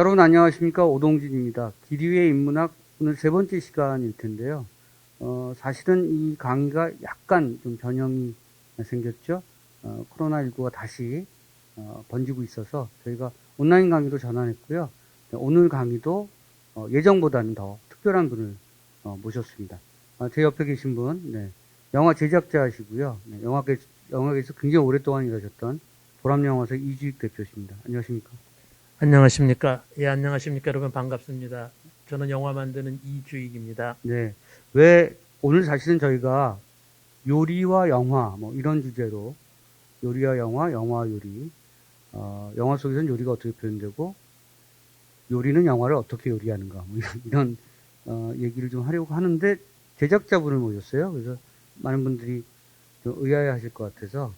여러분 안녕하십니까? 오동진입니다. 기류의 인문학 오늘 세 번째 시간일 텐데요. 사실은 이 강의가 약간 좀 변형이 생겼죠. 코로나19가 다시 번지고 있어서 저희가 온라인 강의로 전환했고요. 오늘 강의도 예정보다는 더 특별한 분을 모셨습니다. 제 옆에 계신 분, 영화 제작자시고요. 영화계에서 굉장히 오랫동안 일하셨던 보람영화사 이주익 대표십니다. 안녕하십니까? 안녕하십니까. 예, 안녕하십니까. 여러분 반갑습니다. 저는 영화 만드는 이주익입니다. 네. 왜, 오늘 사실은 저희가 요리와 영화, 뭐 이런 주제로, 요리와 영화, 영화 요리, 영화 속에서는 요리가 어떻게 표현되고, 요리는 영화를 어떻게 요리하는가, 뭐 이런, 얘기를 좀 하려고 하는데, 제작자분을 모셨어요. 그래서 많은 분들이 좀 의아해 하실 것 같아서,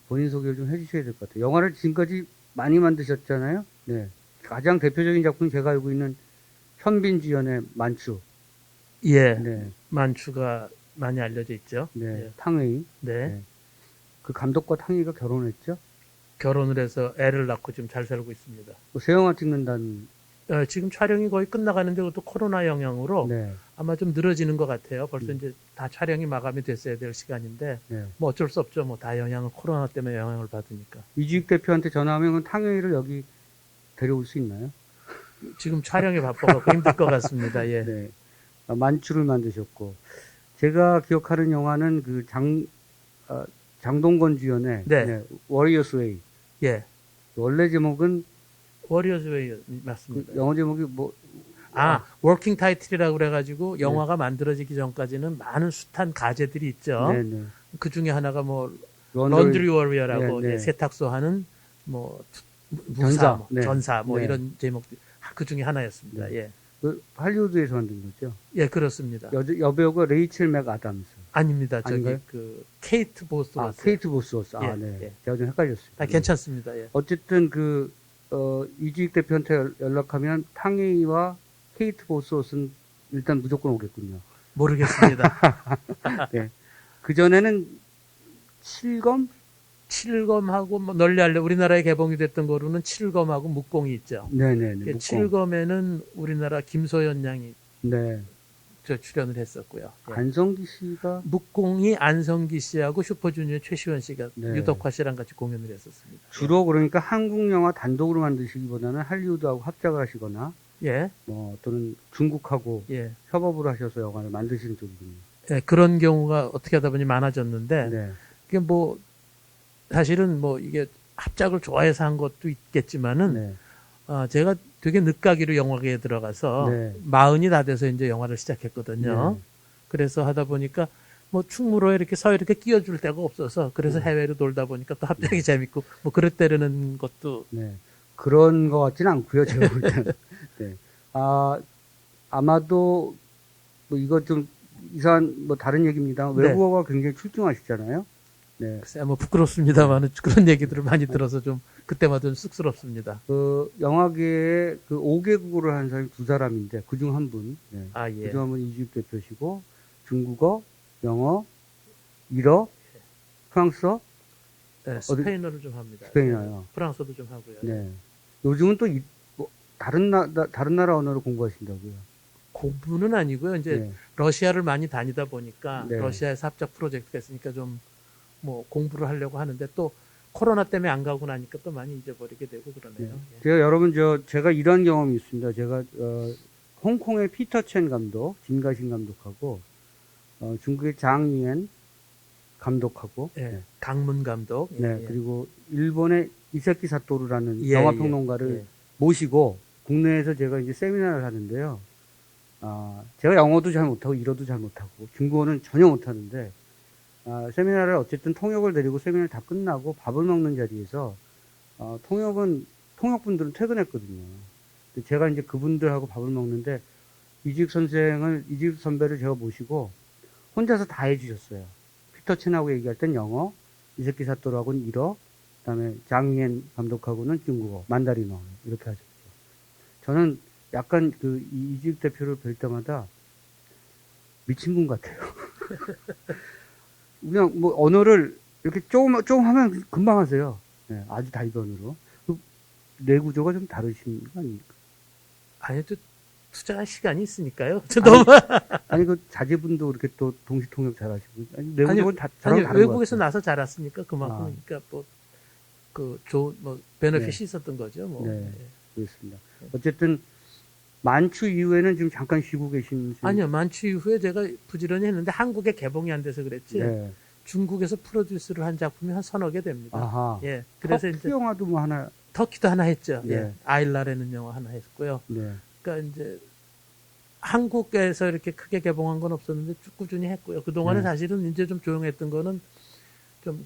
본인 소개를 좀 해주셔야 될 것 같아요. 영화를 지금까지 많이 만드셨잖아요. 네. 가장 대표적인 작품이 제가 알고 있는 현빈 주연의 만추. 예, 네. 만추가 많이 알려져 있죠. 네. 예. 탕웨이. 네. 네. 그 감독과 탕웨이가 결혼했죠. 결혼을 해서 애를 낳고 지금 잘 살고 있습니다. 새 영화 찍는다는. 지금 촬영이 거의 끝나가는데 그것도 코로나 영향으로 네. 아마 좀 늘어지는 것 같아요. 벌써 이제 다 촬영이 마감이 됐어야 될 시간인데 네. 뭐 어쩔 수 없죠. 뭐 다 코로나 때문에 영향을 받으니까. 이주익 대표한테 전화하면 탕웨이를 여기 데려올 수 있나요? 지금 촬영이 바빠갖고 힘들 것 같습니다. 예. 네. 만추를 만드셨고, 제가 기억하는 영화는 그 장동건 주연의 네. 워리어스 웨이. 예. 원래 제목은 워리어스 웨이 맞습니다. 영어 제목이 뭐 워킹 타이틀이라고 그래가지고 영화가 만들어지기 전까지는 많은 숱한 가제들이 있죠. 네네. 그 중에 하나가 뭐 런드리 워리어라고 네, 네. 세탁소 하는 뭐 무사, 뭐 네. 전사 뭐 네. 이런 제목들 그 중에 하나였습니다. 네. 예, 그 할리우드에서 만든 거죠. 예 그렇습니다. 여배우가 레이첼 맥 아담스. 아닙니다. 저기 아닌가요? 그 케이트 보스워스. 케이트 보스워스. 예, 네. 예. 제가 좀 헷갈렸어요. 괜찮습니다. 예. 어쨌든 이주익 대표한테 연락하면 탕웨이와 케이트 보스워스는 일단 무조건 오겠군요. 모르겠습니다. 네. 그전에는 칠검? 칠검하고 뭐 널리 알려 우리나라에 개봉이 됐던 거로는 칠검하고 묵공이 있죠. 네네네. 그 칠검에는 우리나라 김소연 양이 네. 출연을 했었고요. 예. 안성기 씨가 묵공이 안성기 씨하고 슈퍼주니어 최시원 씨가 네. 유덕화 씨랑 같이 공연을 했었습니다. 주로 그러니까 한국 영화 단독으로 만드시기보다는 할리우드하고 합작을 하시거나 예, 또는 중국하고 예, 협업을 하셔서 영화를 만드시는 쪽이군요. 예, 그런 경우가 어떻게 하다 보니 많아졌는데 네. 이게 뭐 사실은 뭐 이게 합작을 좋아해서 한 것도 있겠지만은 네. 제가 되게 늦가기로 영화계에 들어가서 네. 40이 다 돼서 이제 영화를 시작했거든요. 네. 그래서 하다 보니까 뭐 충무로에 이렇게 서에 이렇게 끼워줄 데가 없어서 그래서 해외로 돌다 보니까 또 합작이 재밌고 뭐 그랬다는 것도 네. 그런 것 같지는 않고요. 제가 볼 때는. 네. 아마도 뭐 이거 좀 이상한 뭐 다른 얘기입니다. 네. 외국어가 굉장히 출중하시잖아요. 네. 글쎄 뭐 부끄럽습니다만 그런 얘기들을 많이 들어서 좀 그때마다 좀 쑥스럽습니다. 그 영화계에 그 5개국어를 하는 사람이 두 사람인데 그중 한 분. 네. 예. 그중 한 분 이주익 대표시고 중국어, 영어, 일어, 프랑스어, 네, 스페인어를 좀 합니다. 스페인어요. 프랑스어도 좀 하고요. 네. 요즘은 또 뭐 다른 나라 언어를 공부하신다고요. 공부는 아니고요. 이제 네. 러시아를 많이 다니다 보니까 네. 러시아에서 합작 프로젝트가 있으니까 좀 뭐 공부를 하려고 하는데 또 코로나 때문에 안 가고 나니까 또 많이 잊어버리게 되고 그러네요. 예. 제가 여러분 제가 이런 경험이 있습니다. 제가 홍콩의 피터 첸 감독, 진가신 감독하고 중국의 장유엔 감독하고 예. 네. 강문 감독. 예, 네. 예. 그리고 일본의 이사키 사토루라는 예, 영화 예, 평론가를 예. 모시고 국내에서 제가 이제 세미나를 하는데요. 제가 영어도 잘 못하고 일어도 잘 못하고 중국어는 전혀 못하는데 세미나를 어쨌든 통역을 내리고 세미나를 다 끝나고 밥을 먹는 자리에서 통역분들은 퇴근했거든요. 제가 이제 그분들하고 밥을 먹는데 이주익 선배를 제가 모시고 혼자서 다 해주셨어요. 피터 첸하고 얘기할 땐 영어, 이세키 사토루하고는 일어, 그다음에 장이엔 감독하고는 중국어, 만다린어 이렇게 하셨죠. 저는 약간 이주익 대표를 뵐 때마다 미친 분 같아요. 그냥 뭐 언어를 이렇게 조금 하면 금방 하세요. 네, 아주 다이번으로. 뇌구조가 좀 다르신 거 아닙니까? 아니, 또 투자할 시간이 있으니까요. 저 너무, 아니, 그 자제분도 이렇게 또 동시통역 잘하시고, 아니, 아니, 뇌구조는 저랑 아니, 다른 외국에서 것 같아요. 나서 자랐으니까 그만큼, 아. 그러니까 뭐, 뭐, 베네핏이 네. 있었던 거죠, 뭐. 네, 그렇습니다. 어쨌든, 만추 이후에는 지금 잠깐 쉬고 계신. 아니요, 만취 이후에 제가 부지런히 했는데 한국에 개봉이 안 돼서 그랬지. 네. 중국에서 프로듀스를 한 작품이 한 서너 개 됩니다. 아하. 예. 그래서 터키 이제 영화도 뭐 하나. 터키도 하나 했죠. 네. 예. 아일라라는 영화 하나 했고요. 네. 그러니까 이제 한국에서 이렇게 크게 개봉한 건 없었는데 쭉 꾸준히 했고요. 그동안에 네. 사실은 이제 좀 조용했던 거는 좀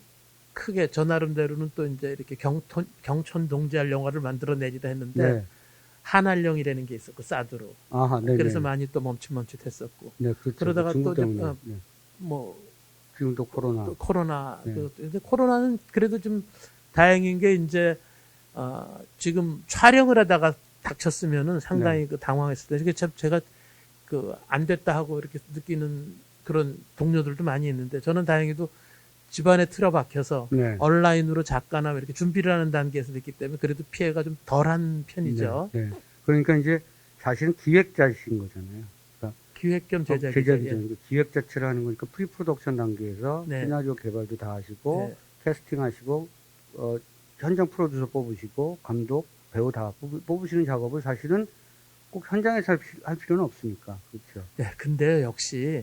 크게 저 나름대로는 또 이제 이렇게 경천 동지할 영화를 만들어내기도 했는데 네. 한알령이라는 게 있었고 사드로. 아하, 네. 그래서 많이 또 멈칫멈칫했었고. 네, 그렇죠. 그러다가 중국 또 때문에. 어, 네. 뭐 지금 또 코로나. 또 코로나. 네. 근데 코로나는 그래도 좀 다행인 게 이제 지금 촬영을 하다가 닥쳤으면은 상당히 네. 그 당황했을 때. 이게 참 제가 그 안 됐다 하고 이렇게 느끼는 그런 동료들도 많이 있는데 저는 다행히도 집안에 틀어박혀서 네. 온라인으로 작가나 이렇게 준비를 하는 단계에서 됐기 때문에 그래도 피해가 좀 덜한 편이죠. 네. 네. 그러니까 이제 사실은 기획자이신 거잖아요. 그러니까 기획 겸 제작이죠. 제작이죠. 예. 기획 자체를 하는 거니까 프리 프로덕션 단계에서 네. 시나리오 개발도 다 하시고 네. 캐스팅하시고 현장 프로듀서 뽑으시고 감독, 배우 다 뽑으시는 작업을 사실은 꼭 현장에서 할 필요는 없으니까. 그렇죠. 네, 근데 역시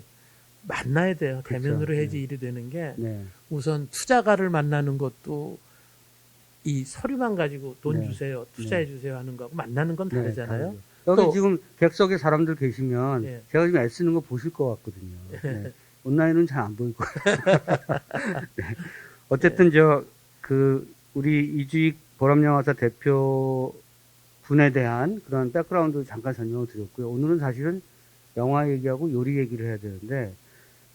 만나야 돼요. 그렇죠. 대면으로 해야지 네. 일이 되는 게 네. 우선 투자가를 만나는 것도 이 서류만 가지고 돈 네. 주세요, 투자해 주세요 하는 거하고 만나는 건 네, 다르잖아요. 다르죠. 여기 또- 지금 객석에 사람들 계시면 예. 제가 지금 애쓰는 거 보실 것 같거든요. 네. 온라인은 잘 안 보일 거예요. 네. 어쨌든 우리 이주익 보람영화사 대표 분에 대한 그런 백그라운드 잠깐 설명을 드렸고요. 오늘은 사실은 영화 얘기하고 요리 얘기를 해야 되는데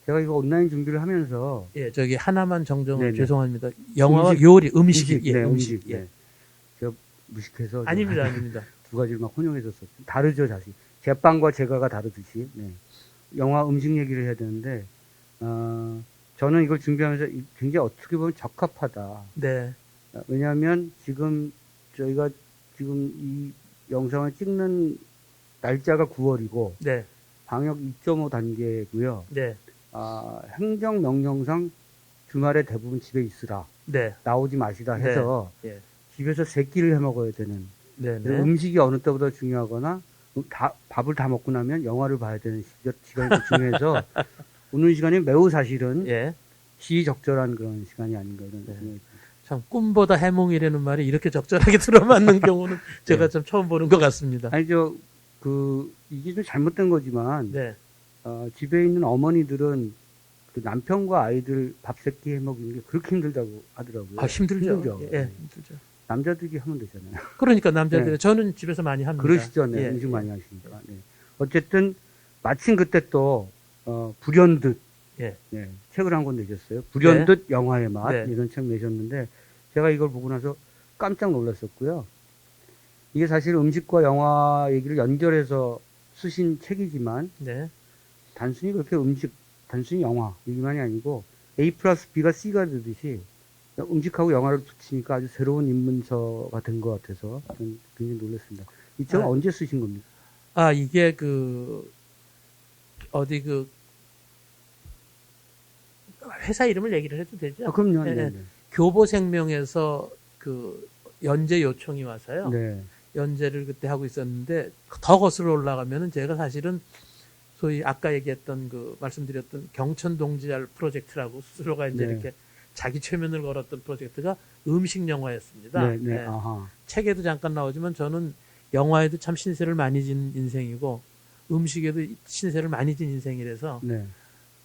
제가 이거 온라인 준비를 하면서 예, 저기 하나만 정정을 네네. 죄송합니다. 영화와 음식, 요리, 음식이 예, 네, 음식. 예. 네. 제가 무식해서 아닙니다, 아닙니다. 두 가지를 막 혼용했었어요. 다르죠, 사실. 제빵과 제가가 다르듯이. 네. 영화 음식 얘기를 해야 되는데, 저는 이걸 준비하면서 굉장히 어떻게 보면 적합하다. 네, 왜냐하면 지금 저희가 지금 이 영상을 찍는 날짜가 9월이고, 네, 방역 2.5 단계고요. 네, 행정명령상 주말에 대부분 집에 있으라. 네, 나오지 마시라 해서 예, 집에서 세 끼를 해 먹어야 되는 네, 그래서 네. 음식이 어느 때보다 중요하거나 밥을 다 먹고 나면 영화를 봐야 되는 시간이 더 중요해서 오늘 시간이 매우 사실은 예. 시적절한 그런 시간이 아닌가 이런 네. 생각이 듭니다. 참 꿈보다 해몽이라는 말이 이렇게 적절하게 들어맞는 경우는 제가 참 처음 보는 것 같습니다. 아니 이게 좀 잘못된 거지만 네, 집에 있는 어머니들은 그 남편과 아이들 밥 세끼 해 먹이는 게 그렇게 힘들다고 하더라고요. 힘들죠. 힘들죠. 예, 네. 힘들죠. 남자들이 하면 되잖아요. 그러니까 남자들 네. 저는 집에서 많이 합니다. 그러시죠, 네. 예, 음식 예. 많이 하시니까. 네. 어쨌든 마침 그때 또 불현듯 예. 네, 책을 한 권 내셨어요. 불현듯 영화의 맛 네. 이런 책 내셨는데 제가 이걸 보고 나서 깜짝 놀랐었고요. 이게 사실 음식과 영화 얘기를 연결해서 쓰신 책이지만 네, 단순히 그렇게 단순히 영화 얘기만이 아니고 A 플러스 B가 C가 되듯이 음식하고 영화를 붙이니까 아주 새로운 입문서가 된 것 같아서 저는 굉장히 놀랐습니다. 이 책은 아. 언제 쓰신 겁니까? 이게 어디 회사 이름을 얘기를 해도 되죠? 그럼요. 네, 네, 네. 교보생명에서 연재 요청이 와서요. 네. 연재를 그때 하고 있었는데 더 거슬러 올라가면은 제가 사실은 소위 아까 얘기했던 말씀드렸던 경천 동지알 프로젝트라고 스스로가 이제 네. 이렇게 자기 최면을 걸었던 프로젝트가 음식 영화였습니다. 네, 네. 네. 아하. 책에도 잠깐 나오지만 저는 영화에도 참 신세를 많이 진 인생이고 음식에도 신세를 많이 진 인생이라서 네.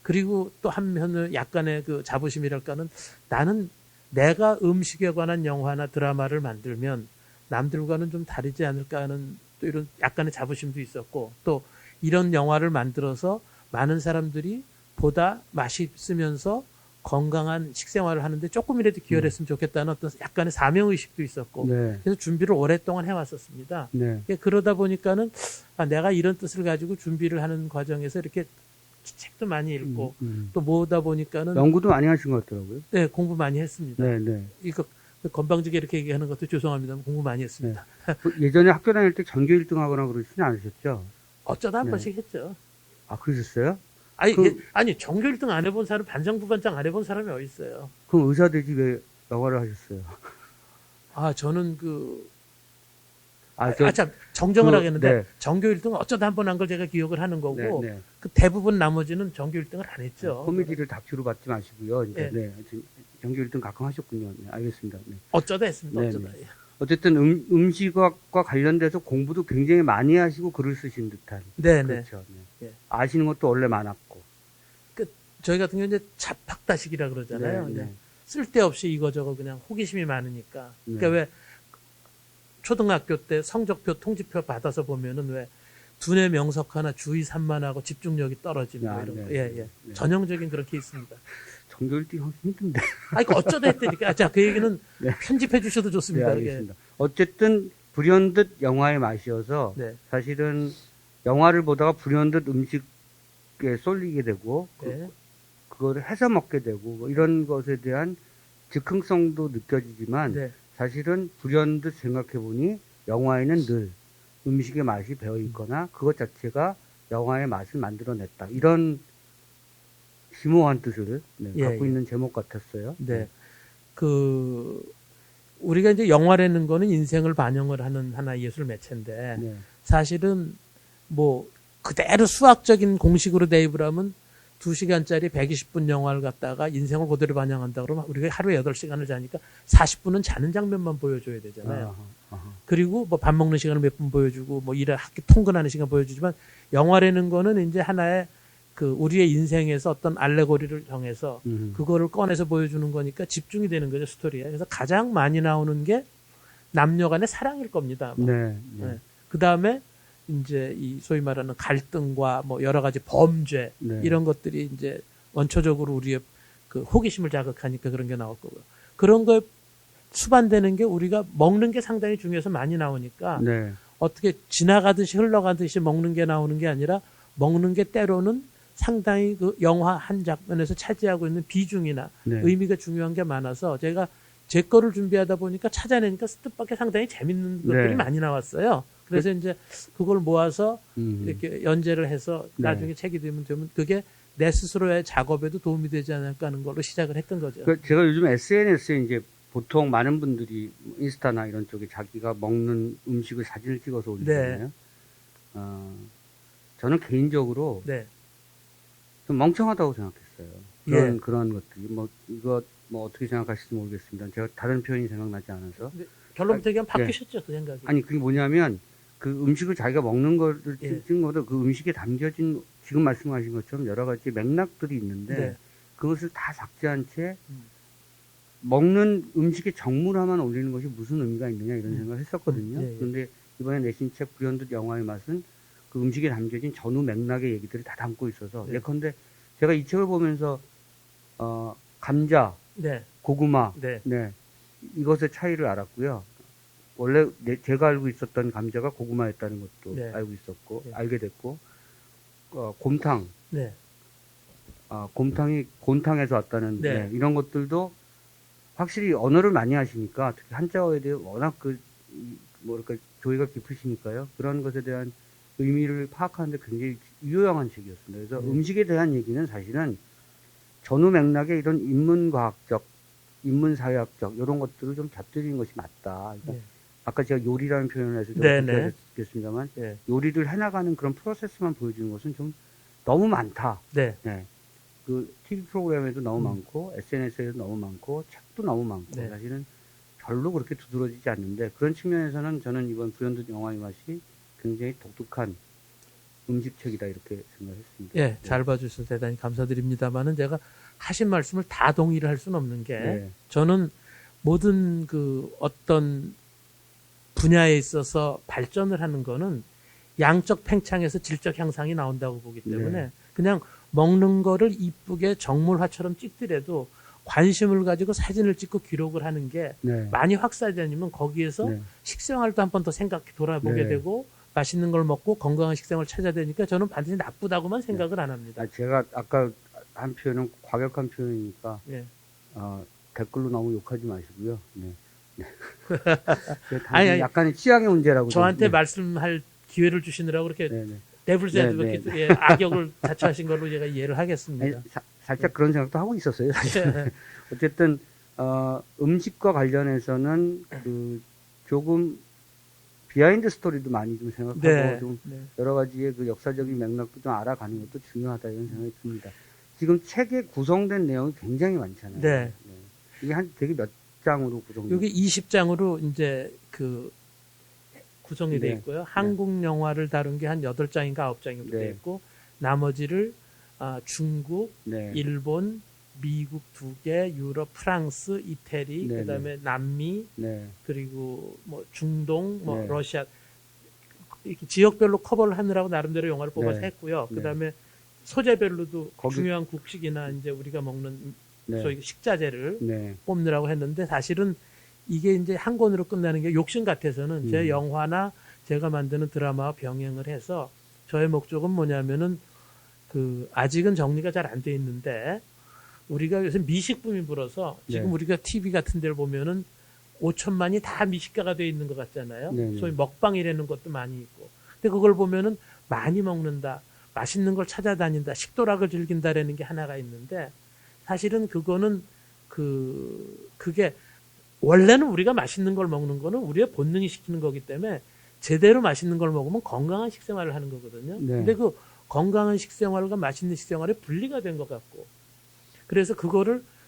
그리고 또 한편은 약간의 자부심이랄까는 나는 내가 음식에 관한 영화나 드라마를 만들면 남들과는 좀 다르지 않을까 하는 또 이런 약간의 자부심도 있었고 또 이런 영화를 만들어서 많은 사람들이 보다 맛있으면서 건강한 식생활을 하는데 조금이라도 기여를 했으면 좋겠다는 어떤 약간의 사명의식도 있었고 네. 그래서 준비를 오랫동안 해왔었습니다. 네. 그러다 보니까는 내가 이런 뜻을 가지고 준비를 하는 과정에서 이렇게 책도 많이 읽고 또 모으다 보니까는 연구도 많이 하신 것 같더라고요. 네, 공부 많이 했습니다. 네, 네. 이거 건방지게 이렇게 얘기하는 것도 죄송합니다. 공부 많이 했습니다. 예전에 학교 다닐 때 전교 1등 하거나 그러시진 않으셨죠? 어쩌다 한 네. 번씩 했죠. 아, 그러셨어요? 아니, 그- 아니 전교 1등 안 해본 사람, 반장, 부반장 안 해본 사람이 어디 있어요? 그럼 의사 되지 왜 영화를 하셨어요? 아, 저는 아, 저, 참, 정정을 그, 하겠는데, 네. 전교 1등은 어쩌다 한 번 한 걸 제가 기억을 하는 거고, 네, 네. 그 대부분 나머지는 전교 1등을 안 했죠. 코미디를 다큐로 받지 마시고요. 이제, 예. 네. 하여튼 전교 1등 가끔 하셨군요. 네, 알겠습니다. 네. 어쩌다 했습니다, 네, 어쩌다. 네. 어쨌든 음식학과 관련돼서 공부도 굉장히 많이 하시고 글을 쓰신 듯한. 네네. 그렇죠. 네. 예. 아시는 것도 원래 많았고. 저희 같은 경우는 이제 잡학다식이라 그러잖아요. 네, 그냥 네. 쓸데없이 이거저거 그냥 호기심이 많으니까. 그러니까 네. 왜 초등학교 때 성적표, 통지표 받아서 보면은 왜 두뇌 명석 하나 주의 산만하고 집중력이 떨어지는 뭐 아, 이런 네, 거. 예, 네, 예. 네. 전형적인 그런 케이스입니다. 전교 1등 하기 힘든데. 아, 이거 어쩌다 했다니까. 자, 그 얘기는 네. 편집해 주셔도 네, 좋습니다. 이게. 알겠습니다. 어쨌든 불현듯 영화의 맛이어서 네. 사실은 영화를 보다가 불현듯 음식에 쏠리게 되고 네. 그거를 해서 먹게 되고 뭐 이런 것에 대한 즉흥성도 느껴지지만 네. 사실은 불현듯 생각해보니 영화에는 늘 음식의 맛이 배어 있거나 그것 자체가 영화의 맛을 만들어냈다. 이런 심오한 뜻을 예, 갖고 예. 있는 제목 같았어요. 네. 우리가 이제 영화라는 거는 인생을 반영을 하는 하나의 예술 매체인데, 네. 사실은 뭐, 그대로 수학적인 공식으로 대입을 하면 2시간짜리 120분 영화를 갖다가 인생을 그대로 반영한다 그러면 우리가 하루에 8시간을 자니까 40분은 자는 장면만 보여줘야 되잖아요. 아하. 그리고 뭐 밥 먹는 시간을 몇 분 보여주고 뭐 일을 학기 통근하는 시간 보여주지만 영화라는 거는 이제 하나의 우리의 인생에서 어떤 알레고리를 정해서 그거를 꺼내서 보여주는 거니까 집중이 되는 거죠, 스토리에. 그래서 가장 많이 나오는 게 남녀 간의 사랑일 겁니다. 아마. 네. 네. 그 다음에 이제 이 소위 말하는 갈등과 뭐 여러 가지 범죄 네. 이런 것들이 이제 원초적으로 우리의 그 호기심을 자극하니까 그런 게 나올 거고요. 그런 거에 수반되는 게 우리가 먹는 게 상당히 중요해서 많이 나오니까 네. 어떻게 지나가듯이 흘러가듯이 먹는 게 나오는 게 아니라 먹는 게 때로는 상당히 그 영화 한 장면에서 차지하고 있는 비중이나 네. 의미가 중요한 게 많아서 제가 제 거를 준비하다 보니까 찾아내니까 뜻밖의 상당히 재밌는 것들이 네. 많이 나왔어요. 그래서 이제 그걸 모아서 음. 이렇게 연재를 해서 네. 나중에 책이 되면 그게 내 스스로의 작업에도 도움이 되지 않을까 하는 걸로 시작을 했던 거죠. 제가 요즘 SNS에 이제 보통 많은 분들이 인스타나 이런 쪽에 자기가 먹는 음식을 사진을 찍어서 올리잖아요. 저는 개인적으로 네. 좀 멍청하다고 생각했어요. 예. 그런 것들이 이거 어떻게 생각하실지 모르겠습니다. 제가 다른 표현이 생각나지 않아서. 결론부터 얘기하면 바뀌셨죠, 그 생각이. 아니 그게 뭐냐면 그 음식을 자기가 먹는 거를 예. 찍은 것보다 그 음식에 담겨진 지금 말씀하신 것처럼 여러 가지 맥락들이 있는데 네. 그것을 다 삭제한 채 음. 먹는 음식의 정물화만 올리는 것이 무슨 의미가 있느냐 이런 생각을 했었거든요. 예, 예. 그런데 이번에 내신 책 불현듯 영화의 맛은 그 음식에 담겨진 전후 맥락의 얘기들을 다 담고 있어서 네. 예컨대 제가 이 책을 보면서 감자, 네. 고구마, 네. 네 이것의 차이를 알았고요. 원래 제가 알고 있었던 감자가 고구마였다는 것도 네. 알고 있었고 네. 알게 됐고 곰탕, 네. 곰탕이 곤탕에서 왔다는 네. 네, 이런 것들도 확실히 언어를 많이 하시니까 특히 한자어에 대해 워낙 뭐랄까 조예가 깊으시니까요. 그런 것에 대한 의미를 파악하는데 굉장히 유용한 책이었습니다. 그래서 음식에 대한 얘기는 사실은 전후 맥락의 이런 인문과학적, 인문사회학적 이런 것들을 좀 곁들이는 것이 맞다. 그러니까 네. 아까 제가 요리라는 표현을 해서 좀 네네. 듣겠습니다만 네. 요리를 해나가는 그런 프로세스만 보여주는 것은 좀 너무 많다. 네. 네. 그 TV 프로그램에도 너무 많고 SNS에도 너무 많고 책도 너무 많고 네. 사실은 별로 그렇게 두드러지지 않는데 그런 측면에서는 저는 이번 불현듯 영화의 맛이 굉장히 독특한 음식책이다 이렇게 생각했습니다. 예, 잘 봐주셔서 대단히 감사드립니다만은 제가 하신 말씀을 다 동의를 할 수는 없는 게 네. 저는 모든 그 어떤 분야에 있어서 발전을 하는 거는 양적 팽창에서 질적 향상이 나온다고 보기 때문에 네. 그냥 먹는 거를 이쁘게 정물화처럼 찍더라도 관심을 가지고 사진을 찍고 기록을 하는 게 네. 많이 확산되면 거기에서 네. 식생활도 한 번 더 생각해 돌아보게 네. 되고 맛있는 걸 먹고 건강한 식생활을 찾아야 되니까 저는 반드시 나쁘다고만 생각을 안 합니다. 제가 아까 한 표현은 과격한 표현이니까 예. 댓글로 너무 욕하지 마시고요. 네. 아니, 아니. 약간의 취향의 문제라고. 저한테 네. 말씀할 기회를 주시느라고 그렇게 네네. 데블스 네, 애드버킷 네. 예, 악역을 자처하신 걸로 제가 이해를 하겠습니다. 아니, 살짝 그런 생각도 하고 있었어요. 사실. 어쨌든 음식과 관련해서는 그 조금 비하인드 스토리도 많이 좀 생각하고 네, 좀 네. 여러 가지의 그 역사적인 맥락도 좀 알아가는 것도 중요하다 이런 생각이 듭니다. 지금 책에 구성된 내용이 굉장히 많잖아요. 네. 이게 되게 몇 장으로 구성돼요? 여기 20장으로 이제 그 구성이 돼 네. 있고요. 한국 영화를 다룬 게 한 8장인가 9장 정도 네. 돼 있고 나머지를 중국, 네. 일본, 미국 2개, 유럽, 프랑스, 이태리, 네, 그다음에 남미, 네. 그리고 뭐 중동, 뭐 네. 러시아 이렇게 지역별로 커버를 하느라고 나름대로 영화를 뽑아서 네. 했고요. 네. 그다음에 소재별로도 거기- 중요한 국식이나 이제 우리가 먹는 네. 소위 식자재를 네. 뽑느라고 했는데 사실은 이게 이제 한 권으로 끝나는 게 욕심 같아서는 제 영화나 제가 만드는 드라마와 병행을 해서 저의 목적은 뭐냐면은 그 아직은 정리가 잘 안 돼 있는데 우리가 요새 미식붐이 불어서 지금 네. 우리가 TV 같은 데를 보면은 5천만이 다 미식가가 돼 있는 것 같잖아요. 네, 네. 소위 먹방이라는 것도 많이 있고. 근데 그걸 보면은 많이 먹는다, 맛있는 걸 찾아다닌다, 식도락을 즐긴다라는 게 하나가 있는데 사실은 그거는 그게 원래는 우리가 맛있는 걸 먹는 거는 우리의 본능이 시키는 거기 때문에 제대로 맛있는 걸 먹으면 건강한 식생활을 하는 거거든요. 네. 근데 그 건강한 식생활과 맛있는 식생활이 분리가 된 것 같고 그래서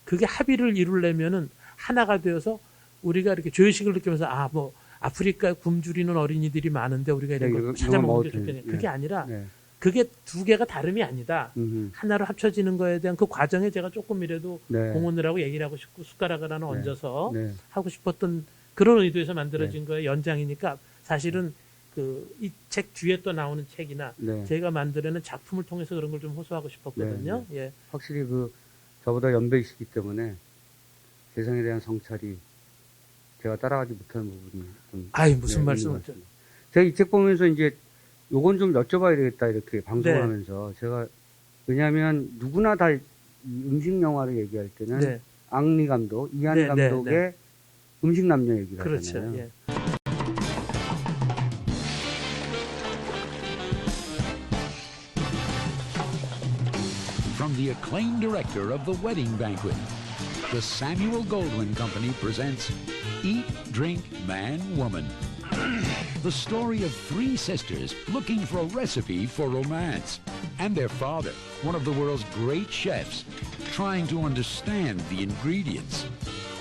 그게 합의를 이루려면은 하나가 되어서 우리가 이렇게 죄의식을 느끼면서 뭐 아프리카에 굶주리는 어린이들이 많은데 우리가 이런 네, 걸 이거 찾아 먹는 게 먹어도 좋겠냐. 네. 그게 아니라 네. 그게 두 개가 다름이 아니다. 음흠. 하나로 합쳐지는 거에 대한 그 과정에 제가 조금이라도 네. 공헌을 하고 얘기를 하고 싶고 숟가락을 하나 얹어서 네. 하고 싶었던 그런 의도에서 만들어진 거의 연장이니까 사실은 이 책 뒤에 또 나오는 책이나 네. 제가 만들어낸 작품을 통해서 그런 걸 좀 호소하고 싶었거든요. 예. 확실히 저보다 연배이시기 때문에 세상에 대한 성찰이 제가 따라가지 못하는 부분이 좀. 아이, 무슨 있는 말씀을. 것 같습니다. 제가 이 책 보면서 이제 요건 좀 여쭤봐야 되겠다 이렇게 방송을 네. 하면서 제가 왜냐하면 누구나 다 이 음식 영화를 얘기할 때는 네. 앙리 감독, 이한 네, 네, 감독의 음식 남녀 얘기를 그렇죠. 하잖아요. 예. From the acclaimed director of The Wedding Banquet, the Samuel Goldwyn Company presents Eat, Drink, Man, Woman. The story of three sisters looking for a recipe for romance, and their father, one of the world's great chefs, trying to understand the ingredients.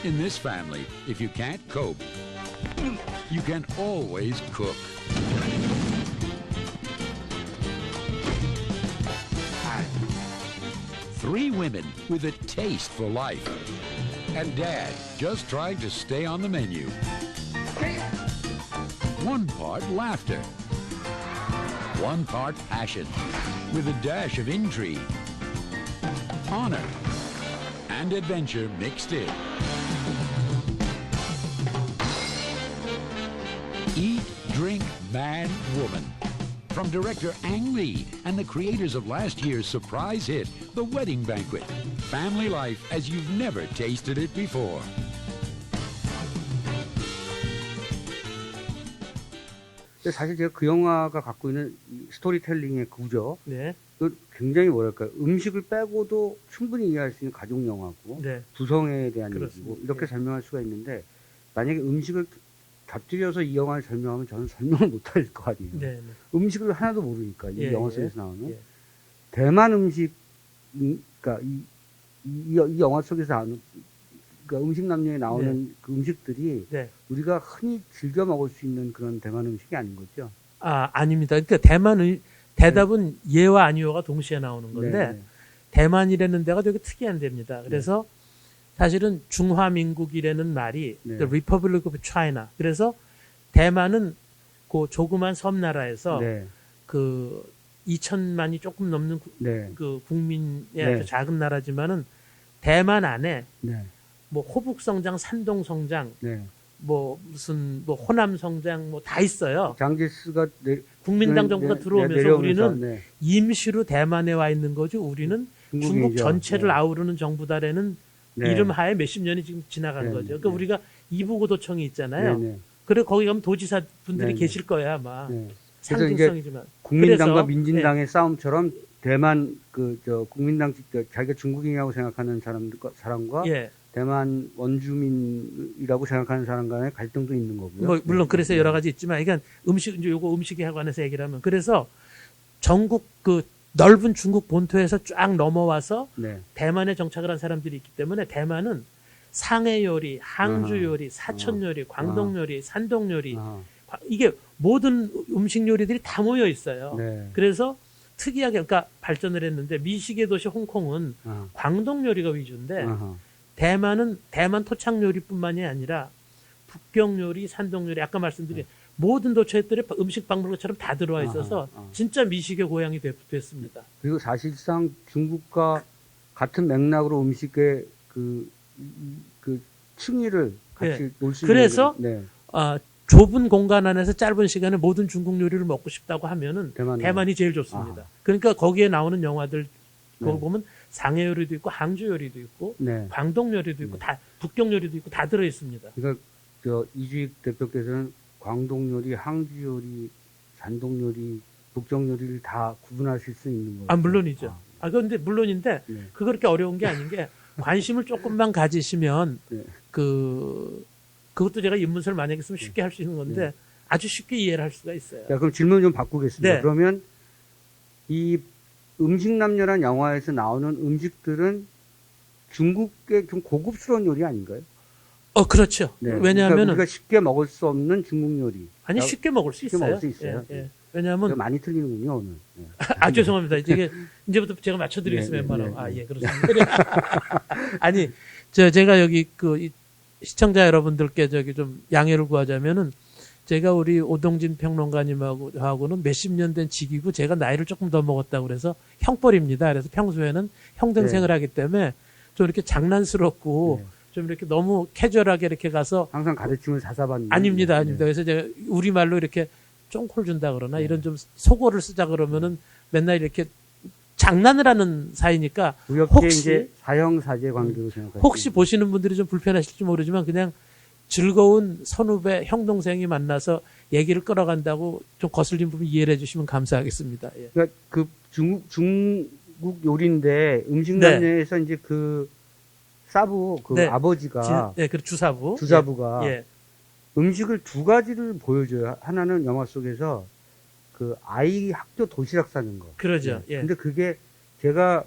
In this family, if you can't cope, you can always cook. Three women with a taste for life. And Dad just trying to stay on the menu. One part laughter. One part passion. With a dash of intrigue. Honor. And adventure mixed in. Eat, Drink, Man, Woman. From director Ang Lee and the creators of last year's surprise hit, The Wedding Banquet. Family life as you've never tasted it before. 근데 사실 제가 그 영화가 갖고 있는 이 스토리텔링의 구조, 네. 굉장히 뭐랄까요, 음식을 빼고도 충분히 이해할 수 있는 가족 영화고, 네. 구성에 대한 그렇습니다. 얘기고, 이렇게 네. 설명할 수가 있는데, 만약에 음식을 곁들여서 이 영화를 설명하면 저는 설명을 못할 거 아니에요. 네. 네. 음식을 하나도 모르니까, 이 예, 영화 예. 속에서 나오는. 예. 대만 음식, 그러니까 이 영화 속에서 나오는, 그러니까 음식 남녀에 나오는 그 음식들이 네. 우리가 흔히 즐겨 먹을 수 있는 그런 대만 음식이 아닌 거죠. 아닙니다. 그러니까 대답은 예와 아니오가 동시에 나오는 건데 네. 대만이라는 데가 되게 특이한 데입니다. 그래서 사실은 중화민국이라는 말이 네. The Republic of China. 그래서 대만은 그 조그만 섬나라에서 네. 그 2천만이 조금 넘는 네. 그 국민의 네. 아주 작은 나라지만은 대만 안에 네. 뭐 호북성장, 산동성장, 네. 뭐 무슨 뭐 호남성장 뭐 다 있어요. 장제스가 국민당 정부가 들어오면서 내려오면서, 우리는 네. 임시로 대만에 와 있는 거죠. 우리는 중국 중국이죠. 전체를 네. 아우르는 정부다라는 네. 이름 하에 몇십 년이 지금 지나간 네, 거죠. 네, 그러니까 네. 우리가 이부고도청이 있잖아요. 네, 네. 그래 거기 가면 도지사 분들이 네, 네. 계실 거야 아마. 네. 그래서 이제 상징성이지만. 국민당과 그래서, 민진당의 싸움처럼 대만 국민당 자기가 중국인이라고 생각하는 사람과 예. 대만 원주민이라고 생각하는 사람 간의 갈등도 있는 거고요. 뭐 물론 그래서 네. 여러 가지 있지만, 그러니까 이제 요거 음식에 관해서 얘기를 하면, 그래서 전국 그 넓은 중국 본토에서 쫙 넘어와서 네. 대만에 정착을 한 사람들이 있기 때문에 대만은 상해 요리, 항주 아하. 요리, 사천 요리, 광동 요리, 산동 요리, 아, 이게 모든 음식 요리들이 다 모여 있어요. 네. 그래서 특이하게 그러니까 발전을 했는데 미식의 도시 홍콩은 아, 광동 요리가 위주인데 아하. 대만은 대만 토착 요리뿐만이 아니라 북경 요리, 산동 요리 아까 말씀드린 모든 도처들의 음식 박물관처럼 다 들어와 있어서 아하, 아하. 진짜 미식의 고향이 됐습니다. 그리고 사실상 중국과 같은 맥락으로 음식의 그 층위를 같이 네. 놓을 수 그래서 있는 좁은 공간 안에서 짧은 시간에 모든 중국 요리를 먹고 싶다고 하면은 대만이 제일 좋습니다. 아하. 그러니까 거기에 나오는 영화들 그거 네. 보면 상해 요리도 있고 항주 요리도 있고 네. 광동 요리도 있고 네. 다 북경 요리도 있고 다 들어 있습니다. 그러니까 이주익 대표께서는 광동 요리, 항주 요리, 산동 요리, 북경 요리를 다 구분하실 수 있는 거예요. 아 물론이죠. 그런데 물론인데 네. 그거 그렇게 어려운 게 아닌 게 관심을 조금만 가지시면 네. 그것도 제가 입문서를 만약에 쓰면 쉽게 할 수 있는 건데 네. 아주 쉽게 이해를 할 수가 있어요. 자, 그럼 질문 좀 바꾸겠습니다. 네. 그러면 이 음식남녀란 영화에서 나오는 음식들은 중국의 좀 고급스러운 요리 아닌가요? 그렇죠. 네. 왜냐하면 그러니까 우리가 쉽게 먹을 수 없는 중국 요리. 아니 쉽게 먹을 수 쉽게 있어요. 먹을 수 있어요. 예, 예. 네. 왜냐하면 많이 틀리는군요 오늘. 네. 죄송합니다. 이제부터 제가 맞춰드리겠습니다. 네, 네, 웬만하면. 네. 예, 그렇습니다. 아니, 제가 여기 이 시청자 여러분들께 좀 양해를 구하자면은 제가 우리 오동진 평론가님하고는 몇십 년 된 직이고 제가 나이를 조금 더 먹었다고 그래서 형벌입니다. 그래서 평소에는 형동생을 네. 하기 때문에 좀 이렇게 장난스럽고 네. 좀 이렇게 너무 캐주얼하게 이렇게 가서 항상 가르침을 사사받는. 아닙니다. 네. 아닙니다. 그래서 제가 우리말로 이렇게 쫑콜 준다 그러나 네. 이런 좀 속어를 쓰자 그러면은 맨날 이렇게 장난을 하는 사이니까 구역계 혹시 이제 사형사제 관계로 생각하시면 혹시 보시는 분들이 좀 불편하실지 모르지만 그냥 즐거운 선후배 형동생이 만나서 얘기를 끌어간다고 좀 거슬린 부분 이해를 해주시면 감사하겠습니다. 예. 그러니까 그 중국 요리인데 음식남녀에서 이제 사부 네. 아버지가 그 주사부. 주사부가 예. 음식을 두 가지를 보여줘요. 하나는 영화 속에서 그 아이 학교 도시락 싸는 거. 그러죠. 예. 근데 그게 제가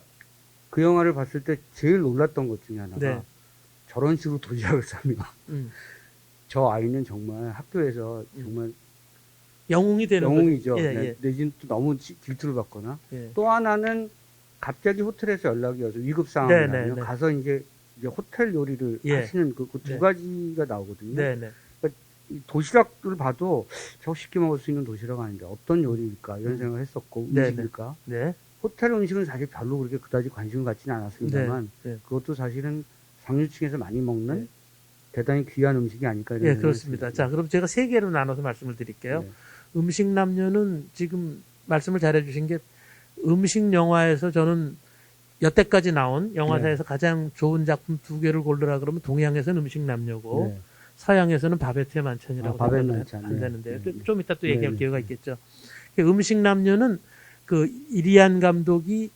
그 영화를 봤을 때 제일 놀랐던 것 중에 하나가 네. 저런 식으로 도시락을 싸면 음. 저 아이는 정말 학교에서 정말 영웅이 되는 영웅이죠. 거죠. 예, 네, 예. 내지는 또 너무 질투를 받거나 예. 또 하나는 갑자기 호텔에서 연락이 와서 위급 네, 상황이라면 네, 네. 가서 이제 호텔 요리를 예. 하시는 그 두 네. 가지가 나오거든요. 네네. 이 도시락을 봐도 저거 쉽게 먹을 수 있는 도시락 아닌데 어떤 요리일까 이런 생각을 했었고 네, 음식일까. 네. 호텔 음식은 사실 별로 그렇게 그다지 관심을 갖지는 않았습니다만 네, 네. 그것도 사실은 상류층에서 많이 먹는 네. 대단히 귀한 음식이 아닐까 이런 예, 생각을 그렇습니다. 했습니다. 자, 그럼 제가 세 개로 나눠서 말씀을 드릴게요. 네. 음식 남녀는 지금 말씀을 잘해주신 게 음식 영화에서 저는 여태까지 나온 영화사에서 가장 좋은 작품 두 개를 고르라 그러면 동양에서는 음식 남녀고 네. 서양에서는 바베트의 만찬이라고 바베트 생각을 만찬. 한다는데요. 네. 좀 이따 또 얘기할 네. 기회가 있겠죠. 음식 남녀는 이리안 감독이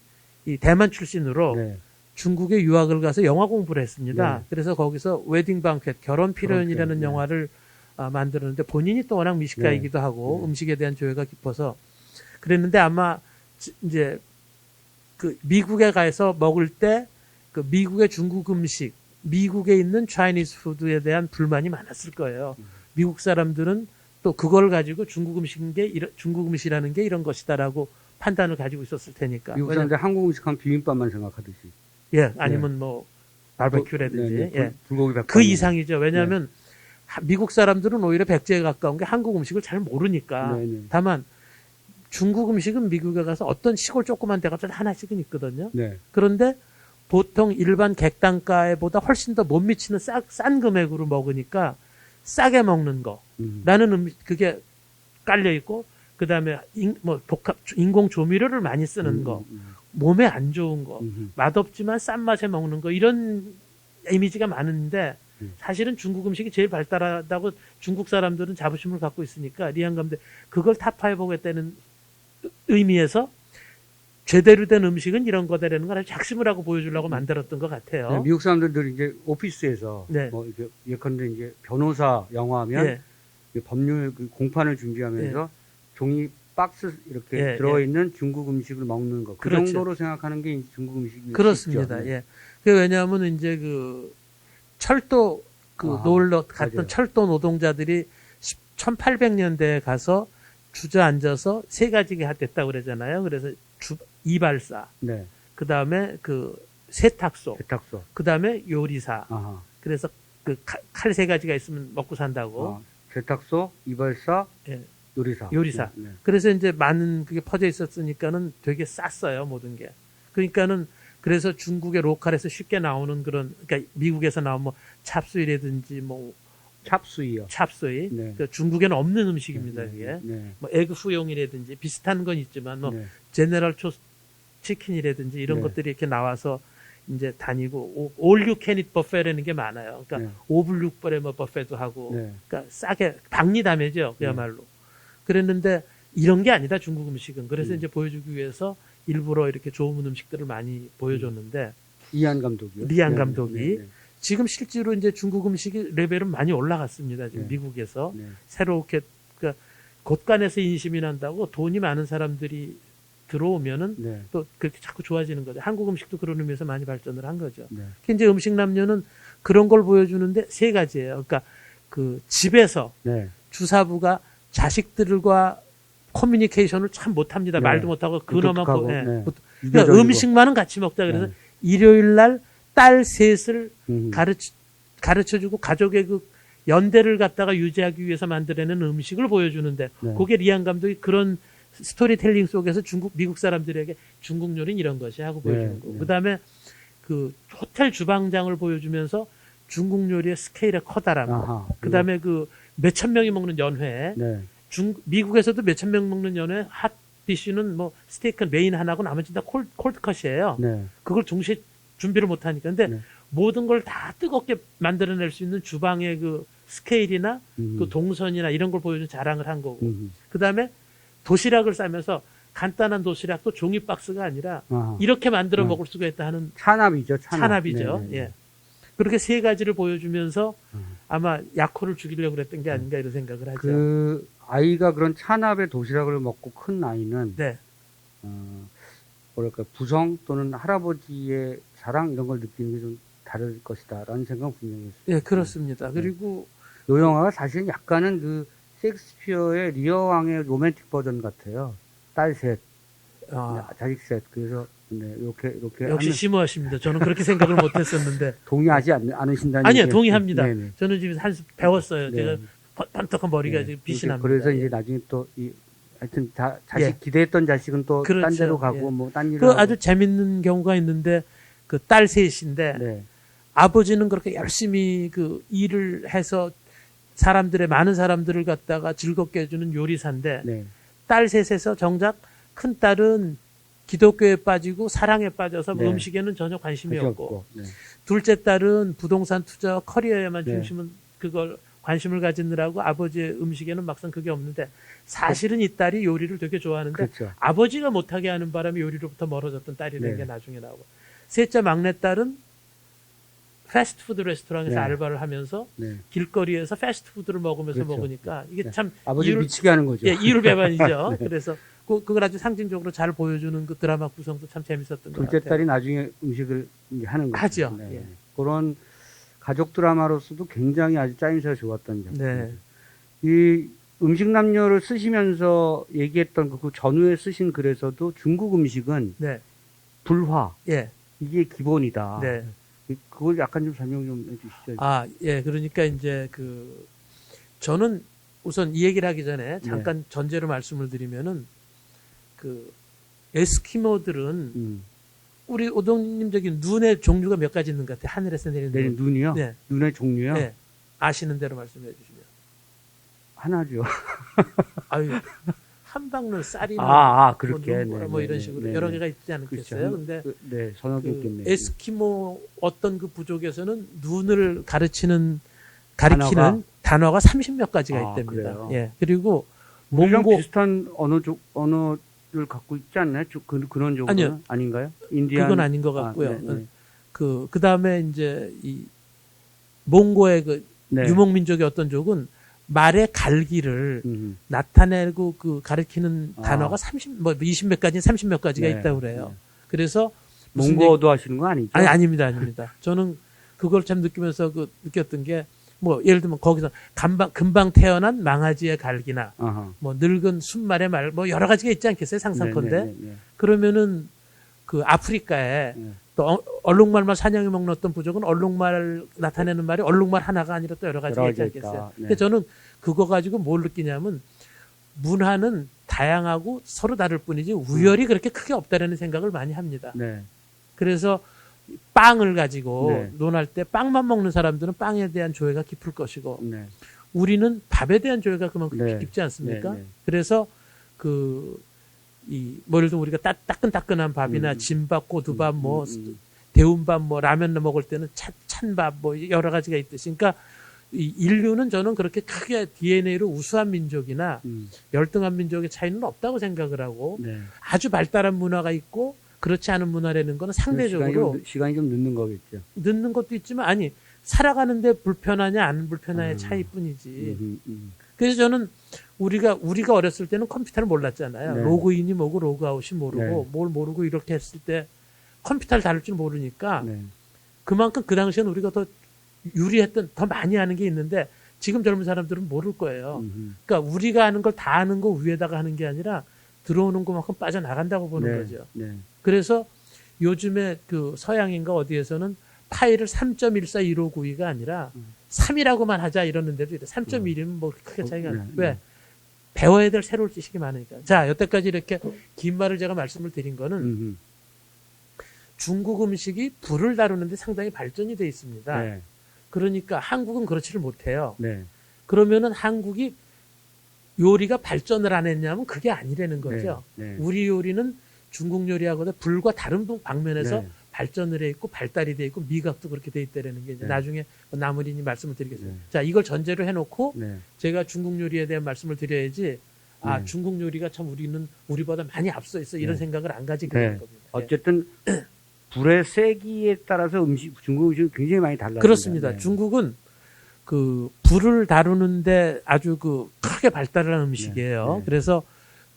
이 대만 출신으로 네. 중국에 유학을 가서 영화 공부를 했습니다. 네. 그래서 거기서 웨딩 방켓, 결혼 필연이라는 네. 영화를 만들었는데 본인이 또 워낙 미식가이기도 하고 네. 음식에 대한 조예가 깊어서 그랬는데 아마 이제 미국에 가서 먹을 때 미국의 중국 음식, 미국에 있는 차이니즈 푸드에 대한 불만이 많았을 거예요. 미국 사람들은 또 그걸 가지고 중국 음식이라는 게 이런 것이다라고 판단을 가지고 있었을 테니까. 미국 사람들 한국 음식하면 비빔밥만 생각하듯이. 예, 아니면 뭐 바베큐라든지 네, 네. 예. 불고기 밥. 그 이상이죠. 왜냐하면 미국 사람들은 오히려 백제에 가까운 게 한국 음식을 잘 모르니까. 네, 네. 다만 중국 음식은 미국에 가서 어떤 시골 조그만 데가 하나씩은 있거든요. 네. 그런데 보통 일반 객단가보다 훨씬 더 못 미치는 싼 금액으로 먹으니까 싸게 먹는 거라는 그게 깔려 있고 그다음에 인공 조미료를 많이 쓰는 거, 몸에 안 좋은 거, 맛없지만 싼 맛에 먹는 거 이런 이미지가 많은데 사실은 중국 음식이 제일 발달하다고 중국 사람들은 자부심을 갖고 있으니까 리안 감독 그걸 타파해 보겠다는 의미에서 제대로 된 음식은 이런 거다라는 걸 아주 작심을 하고 보여주려고 만들었던 것 같아요. 네, 미국 사람들이 이제 오피스에서 네. 뭐 이렇게 예컨대 이제 변호사 영화하면 예. 이 법률 그 공판을 준비하면서 종이 박스 이렇게 예, 들어있는 중국 음식을 먹는 거. 그 그렇죠. 정도로 생각하는 게 중국 음식이 그렇습니다. 예. 그 왜냐하면 이제 그 철도 그 아하, 놀러 갔던 맞아요. 철도 노동자들이 1800년대에 가서 주저앉아서 세 가지가 됐다고 그러잖아요. 그래서 이발사, 네. 그 다음에 그 세탁소, 세탁소. 그 다음에 요리사. 아하. 그래서 그 칼 세 가지가 있으면 먹고 산다고. 세탁소, 이발사, 예. 요리사. 요리사. 네. 그래서 이제 많은 그게 퍼져 있었으니까는 되게 쌌어요, 모든 게. 그러니까는 그래서 중국의 로컬에서 쉽게 나오는 그런, 그러니까 미국에서 나온 뭐 찹수이라든지 뭐 찹수이요. 찹수이. 네. 그 중국에는 없는 음식입니다, 네, 그게. 네. 뭐 에그 후용이라든지 비슷한 건 있지만 뭐 네. 제네럴 초 치킨이라든지 이런 네. 것들이 이렇게 나와서 이제 다니고 올 유 캔 잇 버페라는 게 많아요. 그러니까 네. 5불 6불에 뭐 버페도 하고 네. 그러니까 싸게 박리담회죠 그야말로. 그랬는데 이런 게 아니다 중국 음식은. 그래서 이제 보여주기 위해서 일부러 이렇게 좋은 음식들을 많이 보여줬는데 이한 감독이요. 리안 네, 감독이 네, 네. 지금 실제로 이제 중국 음식이 레벨은 많이 올라갔습니다. 지금 네. 미국에서 네. 새롭게 그러니까 곳간에서 인심이 난다고 돈이 많은 사람들이 들어오면은 네. 또 그렇게 자꾸 좋아지는 거죠. 한국 음식도 그런 의미에서 많이 발전을 한 거죠. 네. 특히 이제 음식 남녀는 그런 걸 보여주는데 세 가지예요. 그러니까 그 집에서 네. 주사부가 자식들과 커뮤니케이션을 참 못합니다. 네. 말도 못하고 근어만 무뚝뚝하고, 네. 네. 그러니까 이겨져지고. 음식만은 같이 먹자. 그래서 네. 일요일 날 딸 셋을 음. 가르쳐주고 가족의 그 연대를 갖다가 유지하기 위해서 만들어낸 음식을 보여주는데 네. 그게 리안 감독이 그런 스토리텔링 속에서 미국 사람들에게 중국 요리는 이런 것이 하고 보여주는 네, 거고. 네. 그다음에 그 호텔 주방장을 보여주면서 중국 요리의 스케일의 커다람. 아하. 그다음에 그 몇천 명이 먹는 연회. 네. 미국에서도 몇천 명 먹는 연회 핫 디쉬는 뭐 스테이크 메인 하나고 나머지 다 콜드컷이에요. 네. 그걸 동시에 준비를 못 하니까. 근데 네. 모든 걸 다 뜨겁게 만들어낼 수 있는 주방의 그 스케일이나 그 동선이나 이런 걸 보여주는 자랑을 한 거고. 그 다음에 도시락을 싸면서 간단한 도시락도 종이 박스가 아니라 아하. 이렇게 만들어 네. 먹을 수가 있다 하는 찬압이죠. 찬압이죠. 네, 네, 네. 예. 그렇게 세 가지를 보여주면서 아마 약호를 죽이려고 그랬던 게 아닌가 이런 생각을 하죠. 그 아이가 그런 찬압의 도시락을 먹고 큰 아이는 네. 뭐랄까 부성 또는 할아버지의 사랑 이런 걸 느끼는 게 좀 다를 것이다라는 생각은 분명히 했어요. 예, 그렇습니다. 그리고 이 영화가 사실 약간은 그 셰익스피어의 리어 왕의 로맨틱 버전 같아요. 딸 셋, 자식 셋. 그래서 네, 이렇게 역시 하면 심오하십니다. 저는 그렇게 생각을 못했었는데. 동의하지 않으신다는 아니요, 얘기. 동의합니다. 네네. 저는 지금 한수 배웠어요. 네. 제가 번뜩한 머리가 네. 지금 빛이 그러니까 납니다. 그래서 예. 이제 나중에 또 자식 예. 기대했던 자식은 또 딴 그렇죠. 데로 가고 예. 뭐 딴 일을 그 하고. 아주 재밌는 경우가 있는데 그 딸 셋인데 네. 아버지는 그렇게 열심히 그 일을 해서 많은 사람들을 갖다가 즐겁게 해주는 요리사인데 네. 딸 셋에서 정작 큰 딸은 기독교에 빠지고 사랑에 빠져서 뭐 네. 음식에는 전혀 관심이 관심 없고 없고. 네. 둘째 딸은 부동산 투자 커리어에만 네. 중심은 그걸 관심을 가지느라고 아버지의 음식에는 막상 그게 없는데 사실은 이 딸이 요리를 되게 좋아하는데 그렇죠. 아버지가 못하게 하는 바람에 요리로부터 멀어졌던 딸이라는 네. 게 나중에 나오고 셋째 막내딸은 패스트푸드 레스토랑에서 네. 알바를 하면서 네. 길거리에서 패스트푸드를 먹으면서 그렇죠. 먹으니까 이게 네. 참 아버지 이율- 미치게 하는 거죠. 예, 이율배반이죠. 네. 그래서 그걸 아주 상징적으로 잘 보여주는 그 드라마 구성도 참 재밌었던 것 둘째 같아요. 딸이 나중에 음식을 이제 하는 거죠. 하죠. 네. 예. 그런 가족 드라마로서도 굉장히 아주 짜임새가 좋았던 작품. 네. 이 음식 남녀를 쓰시면서 얘기했던 그 전후에 쓰신 글에서도 중국 음식은 네. 불화 예. 이게 기본이다. 네. 그걸 약간 좀 설명 좀 해주시죠. 아, 예. 그러니까 이제 저는 우선 이 얘기를 하기 전에 네. 잠깐 전제로 말씀을 드리면은 에스키모들은 우리 오동님 저기 눈의 종류가 몇 가지 있는 것 같아요. 하늘에서 내리는 내린 눈. 눈이요? 네. 눈의 종류요? 네. 아시는 대로 말씀해 주시면. 하나죠. 아유, 한방눈, 쌀이나 그렇게. 뭐 이런 식으로 여러 개가 있지 않겠어요? 근데 네, 서너 개 그 있겠네요. 에스키모 어떤 그 부족에서는 눈을 가리키는 단어가 30몇 가지가 있답니다. 그래요? 예. 그리고 우리랑 몽고 비슷한 언어를 갖고 있지 않나요? 그런 쪽으로는 아니요. 아닌가요? 인디안 그건 아닌 것 같고요. 네. 그 다음에 이제 이 몽고의 그 네. 유목민족의 어떤 족은 말의 갈기를 음. 나타내고 그 가리키는 아. 단어가 20몇 가지, 30몇 가지가 네. 있다고 그래요. 네. 그래서 무슨 몽고어도 하시는 거 아니죠? 아닙니다. 저는 그걸 참 느끼면서 느꼈던 게 뭐 예를 들면 거기서 금방 태어난 망아지의 갈기나 아하. 뭐 늙은 순말의 말 뭐 여러 가지가 있지 않겠어요? 상상컨대. 네. 그러면은 그 아프리카에 네. 또 얼룩말만 사냥해 먹는 어떤 부족은 얼룩말 나타내는 말이 얼룩말 하나가 아니라 또 여러 가지가 있지 않겠어요? 네. 근데 저는 그거 가지고 뭘 느끼냐면 문화는 다양하고 서로 다를 뿐이지 우열이 그렇게 크게 없다라는 생각을 많이 합니다. 네. 그래서 빵을 가지고 네. 논할 때 빵만 먹는 사람들은 빵에 대한 조예가 깊을 것이고 네. 우리는 밥에 대한 조예가 그만큼 네. 깊지 않습니까? 네. 그래서 뭐 예를 들면 우리가 따끈따끈한 밥이나 진밥, 고두밥, 데운밥, 라면 먹을 때는 찬밥, 여러 가지가 있듯이. 그러니까 이 인류는 저는 그렇게 크게 DNA로 우수한 민족이나 열등한 민족의 차이는 없다고 생각을 하고 네. 아주 발달한 문화가 있고 그렇지 않은 문화라는 거는 상대적으로 시간이 좀 늦는 거겠죠. 늦는 것도 있지만 살아가는데 불편하냐 안 불편하냐의 차이뿐이지. 그래서 저는 우리가 어렸을 때는 컴퓨터를 몰랐잖아요. 네. 로그인이 뭐고 로그아웃이 모르고 네. 뭘 모르고 이렇게 했을 때 컴퓨터를 다룰 줄 모르니까 네. 그만큼 그 당시에는 우리가 더 유리했던 더 많이 아는 게 있는데 지금 젊은 사람들은 모를 거예요. 그러니까 우리가 아는 걸 다 아는 거 위에다가 하는 게 아니라 들어오는 것만큼 빠져나간다고 보는 네. 거죠. 네. 그래서 요즘에 그 서양인가 어디에서는 파일을 3.141592가 아니라 3이라고만 하자 이러는데도 3.1이면 뭐 크게 차이가 안 나요. 왜? 배워야 될 새로운 지식이 많으니까. 자, 여태까지 이렇게 긴 말을 제가 말씀을 드린 거는 중국 음식이 불을 다루는데 상당히 발전이 돼 있습니다. 네. 그러니까 한국은 그렇지를 못해요. 네. 그러면은 한국이 요리가 발전을 안 했냐면 그게 아니라는 거죠. 네. 우리 요리는 중국 요리하고는 불과 다른 방면에서 네. 발전을 해 있고 발달이 돼 있고 미각도 그렇게 돼 있다는 게 이제 네. 나중에 나무리님 말씀을 드리겠습니다. 네. 자, 이걸 전제로 해놓고 네. 제가 중국 요리에 대한 말씀을 드려야지 네. 중국 요리가 참 우리보다 많이 앞서 있어 이런 네. 생각을 안 가지게 네. 되는 겁니다. 어쨌든 불의 세기에 따라서 중국 음식이 굉장히 많이 달라집니다. 그렇습니다. 네. 중국은 그 불을 다루는데 아주 그 크게 발달한 음식이에요. 네. 그래서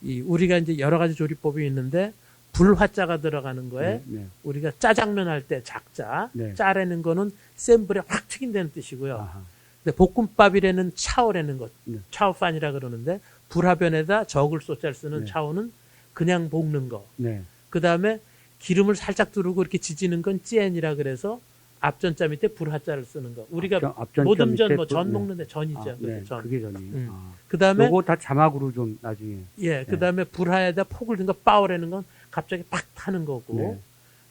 우리가 이제 여러 가지 조리법이 있는데 불화자가 들어가는 거에 네. 우리가 짜장면 할 때 작자, 네. 짜라는 거는 센 불에 확 튀긴다는 뜻이고요. 아하. 근데 볶음밥이라는 차오라는 것, 네. 차오판이라 그러는데 불화변에다 적을 쏘잘 쓰는 네. 차오는 그냥 볶는 거. 네. 그 다음에 기름을 살짝 두르고 이렇게 지지는 건 찌엔이라 그래서 앞전자 밑에 불화자를 쓰는 거. 우리가 앞전자 모듬전 밑에 뭐 전 네. 먹는데 전이죠. 네. 전. 그게 전이에요. 그 다음에 요거 다 자막으로 좀 나중에. 예, 그 다음에 불화에다 폭을 든 거 빠오라는 건 갑자기 팍 타는 거고. 네.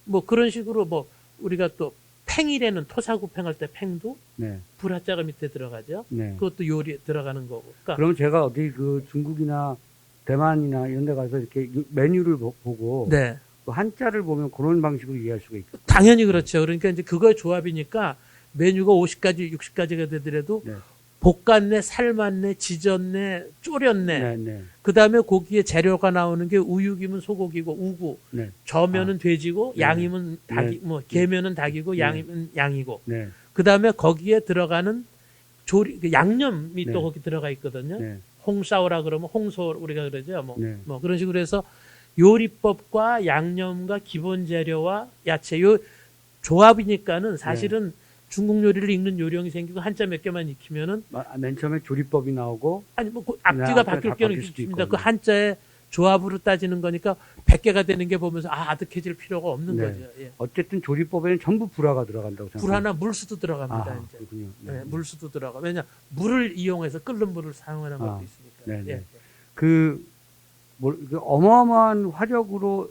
뭐 그런 식으로 뭐 우리가 또 팽이라는 토사구팽 할 때 팽도 네. 불화자가 밑에 들어가죠. 네. 그것도 요리에 들어가는 거고. 그러니까 그럼 제가 어디 그 중국이나 대만이나 이런 데 가서 이렇게 메뉴를 보고 네. 그 한자를 보면 그런 방식으로 이해할 수가 있거든요. 당연히 그렇죠. 그러니까 이제 그거의 조합이니까 메뉴가 50가지, 60가지가 되더라도 네. 볶았네, 삶았네, 지졌네, 졸였네. 네, 네. 그 다음에 고기에 재료가 나오는 게 우육이면 소고기고 우구, 네. 저면은 돼지고 네. 양이면 닭이, 네. 뭐 게면은 닭이고 네. 양이면 양이고. 네. 그 다음에 거기에 들어가는 그 양념이 네. 또 거기 들어가 있거든요. 네. 홍사오라 그러면 홍소 우리가 그러죠. 네. 뭐 그런 식으로 해서 요리법과 양념과 기본 재료와 야채 요 조합이니까는 사실은 중국 요리를 읽는 요령이 생기고 한자 몇 개만 익히면은 맨 처음에 조리법이 나오고 아니 뭐 그 앞뒤가 네, 바뀔 다 경우는 바뀔 수도 있습니다. 있고. 그 한자의 조합으로 따지는 거니까 100개가 되는 게 보면서 아득해질 필요가 없는 네. 거죠. 예. 어쨌든 조리법에는 전부 불화가 들어간다고 생각합니다. 불 하나 물수도 들어갑니다. 아, 이제. 그렇군요. 네, 물수도 들어가. 왜냐 물을 이용해서 끓는 물을 사용하는 것도 있으니까. 네네. 예. 그 어마어마한 화력으로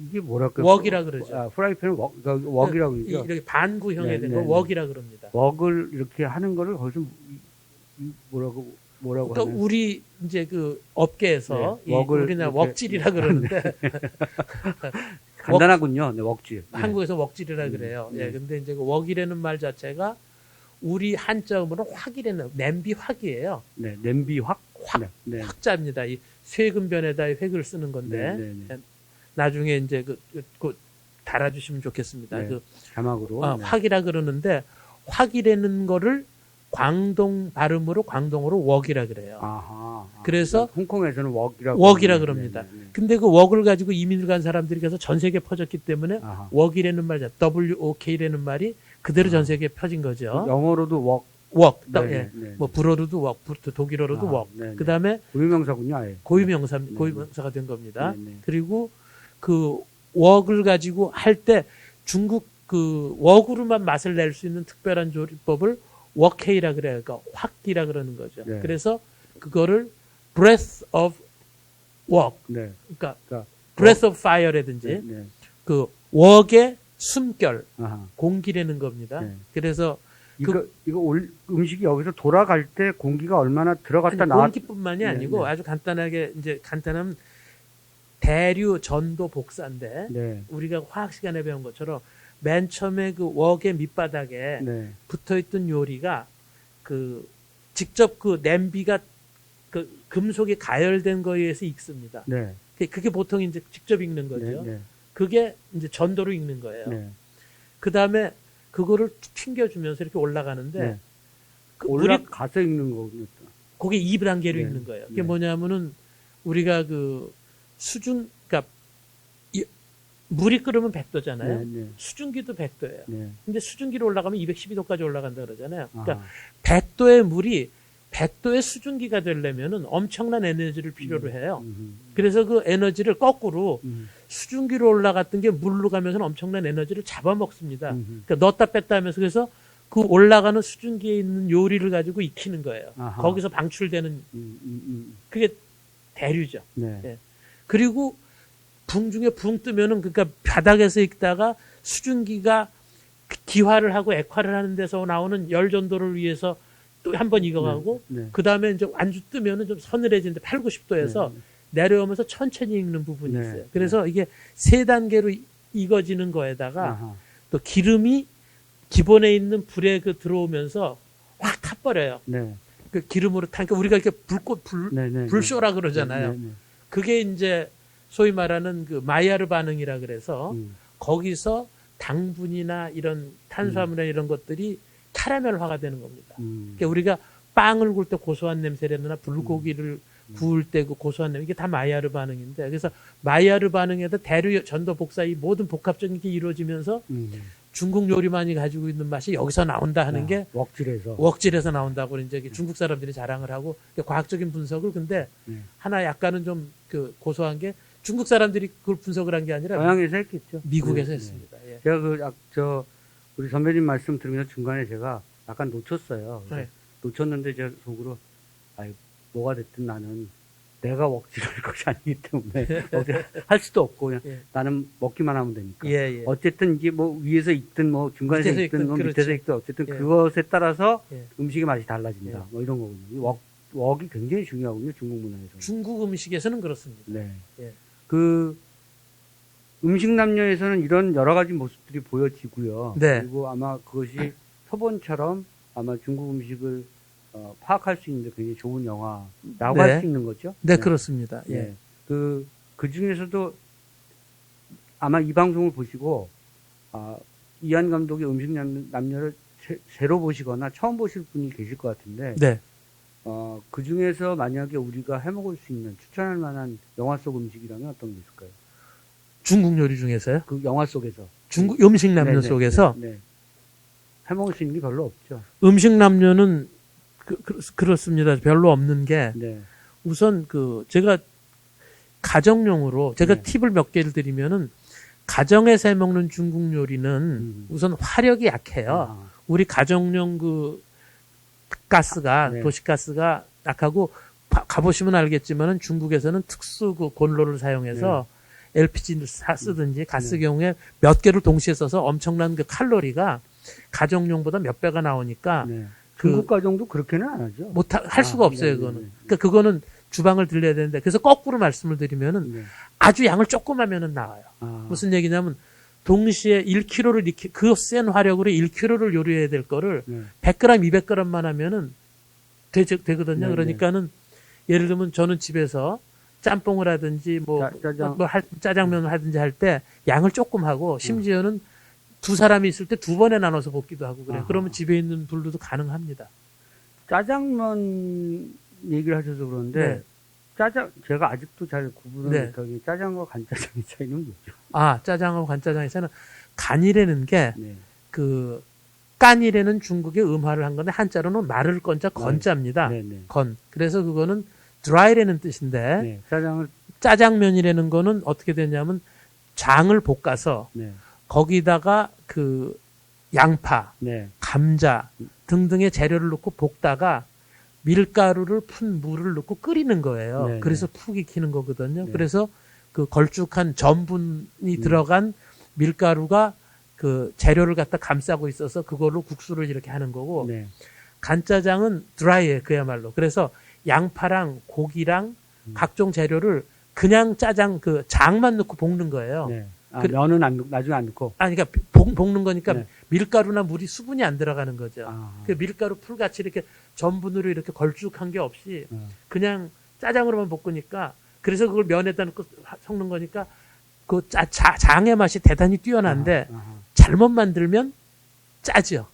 이게 뭐랄까? 웍이라 그러죠. 프라이팬을 그러니까 웍이라고 그러죠. 이렇게 반구형의 네, 된 네, 걸 네. 웍이라 그럽니다. 웍을 이렇게 하는 거를 거기서 뭐라고 뭐라고 그러니까 하나요? 우리 이제 그 업계에서 네, 이 웍을 우리나라 이렇게- 웍질이라 그러는데 간단하군요. 네, 웍질. 네. 한국에서 웍질이라 그래요. 예, 근데 이제 그 웍이라는 말 자체가 우리 한자음으로 확이라는 냄비 확이에요. 네, 냄비 확. 확. 네, 네. 확자입니다. 이 쇠근변에다 획을 쓰는 건데 네, 네, 네. 나중에 이제 그 달아주시면 좋겠습니다. 네, 그 자막으로. 네. 확이라 그러는데 확이라는 거를 광동 발음으로 광동어로 웍이라 그래요. 아하. 그래서 홍콩에서는 웍이라고. 웍이라 네, 그럽니다. 네, 네. 근데 그 웍을 가지고 이민을 간 사람들이 가서 전 세계에 퍼졌기 때문에 아하. 웍이라는 말, WOK라는 말이 그대로 전 세계에 펴진 거죠. 영어로도 웍. 웍, 네, 예. 네, 네. 뭐 불어로도 웍, 독일어로도 아하, 웍. 네, 네. 그 다음에 고유명사군요, 아예. 고유명사가 된 겁니다. 네, 네. 그리고 그 웍을 가지고 할 때 중국 그 웍으로만 맛을 낼 수 있는 특별한 조리법을 웍헤이라 그래요. 그러니까 확기라 그러는 거죠. 네. 그래서 그거를 breath of 웍, 네. 그러니까 그러니까 breath of fire라든지 네, 네. 그 웍의 숨결, 아하. 공기라는 겁니다. 네. 그래서 이거 음식이 여기서 돌아갈 때 공기가 얼마나 들어갔다 아니, 나왔. 공기뿐만이 네, 아니고 네. 아주 간단하게 이제 간단하면 대류 전도 복사인데 네. 우리가 화학 시간에 배운 것처럼 맨 처음에 그 웍의 밑바닥에 네. 붙어있던 요리가 그 직접 그 냄비가 그 금속이 가열된 거에 의해서 익습니다. 네. 그게 보통 이제 직접 익는 거죠. 네. 네. 그게 이제 전도로 익는 거예요. 네. 그 다음에 그거를 튕겨주면서 이렇게 올라가는데 네. 그 물이 올라가서 익는 거군요. 그게 2단계로 네. 익는 거예요. 그게 네. 뭐냐면은 우리가 그 수증, 그러니까 물이 끓으면 100도잖아요. 네. 네. 수증기도 100도예요. 네. 근데 수증기로 올라가면 212도까지 올라간다 그러잖아요. 그러니까 아하. 100도의 물이 100도의 수증기가 되려면은 엄청난 에너지를 필요로 해요. 그래서 그 에너지를 거꾸로 수증기로 올라갔던 게 물로 가면서는 엄청난 에너지를 잡아먹습니다. 그러니까 넣었다 뺐다 하면서 그래서 그 올라가는 수증기에 있는 요리를 가지고 익히는 거예요. 아하. 거기서 방출되는 그게 대류죠. 네. 예. 그리고 붕 중에 붕 뜨면은 그러니까 바닥에서 익다가 수증기가 기화를 하고 액화를 하는 데서 나오는 열 전도를 위해서 또 한 번 익어가고 네. 그 다음에 이제 완주 뜨면은 좀 서늘해지는데 8, 90도에서 내려오면서 천천히 익는 부분이 네. 있어요. 그래서 이게 세 단계로 익어지는 거에다가 아하. 또 기름이 기본에 있는 불에 그 들어오면서 확 타버려요. 네. 그 기름으로 타니까 우리가 이렇게 네. 네. 불쇼라 그러잖아요. 네. 네. 그게 이제 소위 말하는 그 마이야르 반응이라 그래서 거기서 당분이나 이런 탄수화물이나 이런 것들이 카라멜화가 되는 겁니다. 그러니까 우리가 빵을 구울 때 고소한 냄새라나 불고기를 구울 때 그 고소한 냄새 이게 다 마이야르 반응인데 그래서 마이야르 반응에다 대류 전도 복사 이 모든 복합적인 게 이루어지면서 중국 요리만이 가지고 있는 맛이 여기서 나온다 하는 게 웍질에서. 웍질에서 나온다고 이제 중국 사람들이 자랑을 하고 과학적인 분석을 근데 하나 약간은 좀 그 고소한 게 중국 사람들이 그걸 분석을 한 게 아니라 서양에서 했겠죠. 미국에서 네. 했습니다. 예. 제가 우리 선배님 말씀 들으면서 중간에 제가 약간 놓쳤어요. 네. 놓쳤는데 제가 속으로 뭐가 됐든 나는 내가 웍질할 것이 아니기 때문에 할 수도 없고 그냥 예. 나는 먹기만 하면 되니까. 예, 예. 어쨌든 이게 뭐 위에서 익든 뭐 중간에서 밑에서 익든 뭐 익든, 밑에서 그렇죠. 익든 어쨌든 예. 그것에 따라서 예. 음식의 맛이 달라진다. 예. 뭐 이런 거군요. 이 웍이 굉장히 중요하군요. 중국 문화에서. 중국 음식에서는 그렇습니다. 네. 예. 그 음식 남녀에서는 이런 여러 가지 모습들이 보여지고요. 네. 그리고 아마 그것이 표본처럼 아마 중국 음식을 파악할 수 있는데 굉장히 좋은 영화라고 네. 할 수 있는 거죠. 네, 그렇습니다. 예. 네. 그 중에서도 아마 이 방송을 보시고 이한 감독의 음식 남녀를 새로 보시거나 처음 보실 분이 계실 것 같은데 네. 그 중에서 만약에 우리가 해먹을 수 있는 추천할 만한 영화 속 음식이라면 어떤 게 있을까요? 중국 요리 중에서요? 그 영화 속에서. 중국 음식 남녀 네네, 속에서 네. 해먹을 수 있는 게 별로 없죠. 음식 남녀는 그렇습니다. 별로 없는 게 네. 우선 제가 가정용으로 제가 네. 팁을 몇 개를 드리면은 가정에서 해 먹는 중국 요리는 우선 화력이 약해요. 우리 가정용 가스가 네. 도시가스가 약하고 가보시면 알겠지만은 중국에서는 특수 그 곤로를 사용해서 LPG를 쓰든지 가스 경우에 몇 개를 동시에 써서 엄청난 그 칼로리가 가정용보다 몇 배가 나오니까 네. 중국 가정도 그렇게는 안 하죠. 할 수가 없어요, 네, 그거는. 네, 네. 그러니까 그거는 주방을 들려야 되는데, 그래서 거꾸로 말씀을 드리면은 네. 아주 양을 조금 하면은 나와요. 무슨 얘기냐면, 동시에 1kg를, 그 센 화력으로 1kg를 요리해야 될 거를 네. 100g, 200g만 하면은 되거든요. 네, 그러니까는, 예를 들면 저는 집에서 짬뽕을 하든지, 짜장면을 하든지 할 때 양을 조금 하고, 심지어는 두 사람이 있을 때 두 번에 나눠서 볶기도 하고 그래요. 아하. 그러면 집에 있는 불로도 가능합니다. 짜장면 얘기를 하셔서 그런데 네. 제가 아직도 잘 구분을 네. 못하게 짜장과 간짜장의 차이는 뭐죠? 짜장하고 간짜장에서는 간이라는 게 네. 깐이라는 중국의 음화를 한 건데 한자로는 마를 건자 건자입니다. 네, 네. 건. 그래서 그거는 dry라는 뜻인데 네. 짜장을 짜장면이라는 거는 어떻게 되냐면 장을 볶아서 네. 거기다가 양파, 네. 감자 등등의 재료를 넣고 볶다가 밀가루를 푼 물을 넣고 끓이는 거예요. 네, 그래서 푹 익히는 거거든요. 네. 그래서 그 걸쭉한 전분이 들어간 밀가루가 그 재료를 갖다 감싸고 있어서 그걸로 국수를 이렇게 하는 거고 네. 간짜장은 드라이해 그야말로. 그래서 양파랑 고기랑 각종 재료를 그냥 짜장 장만 넣고 볶는 거예요. 네. 면은 나중에 안 넣고. 그러니까 볶는 거니까 네. 밀가루나 물이 수분이 안 들어가는 거죠. 아. 그 밀가루 풀같이 이렇게 전분으로 이렇게 걸쭉한 게 없이 어. 그냥 짜장으로만 볶으니까 그래서 그걸 면에다 넣고 섞는 거니까 장의 맛이 대단히 뛰어난데 잘못 만들면 짜죠.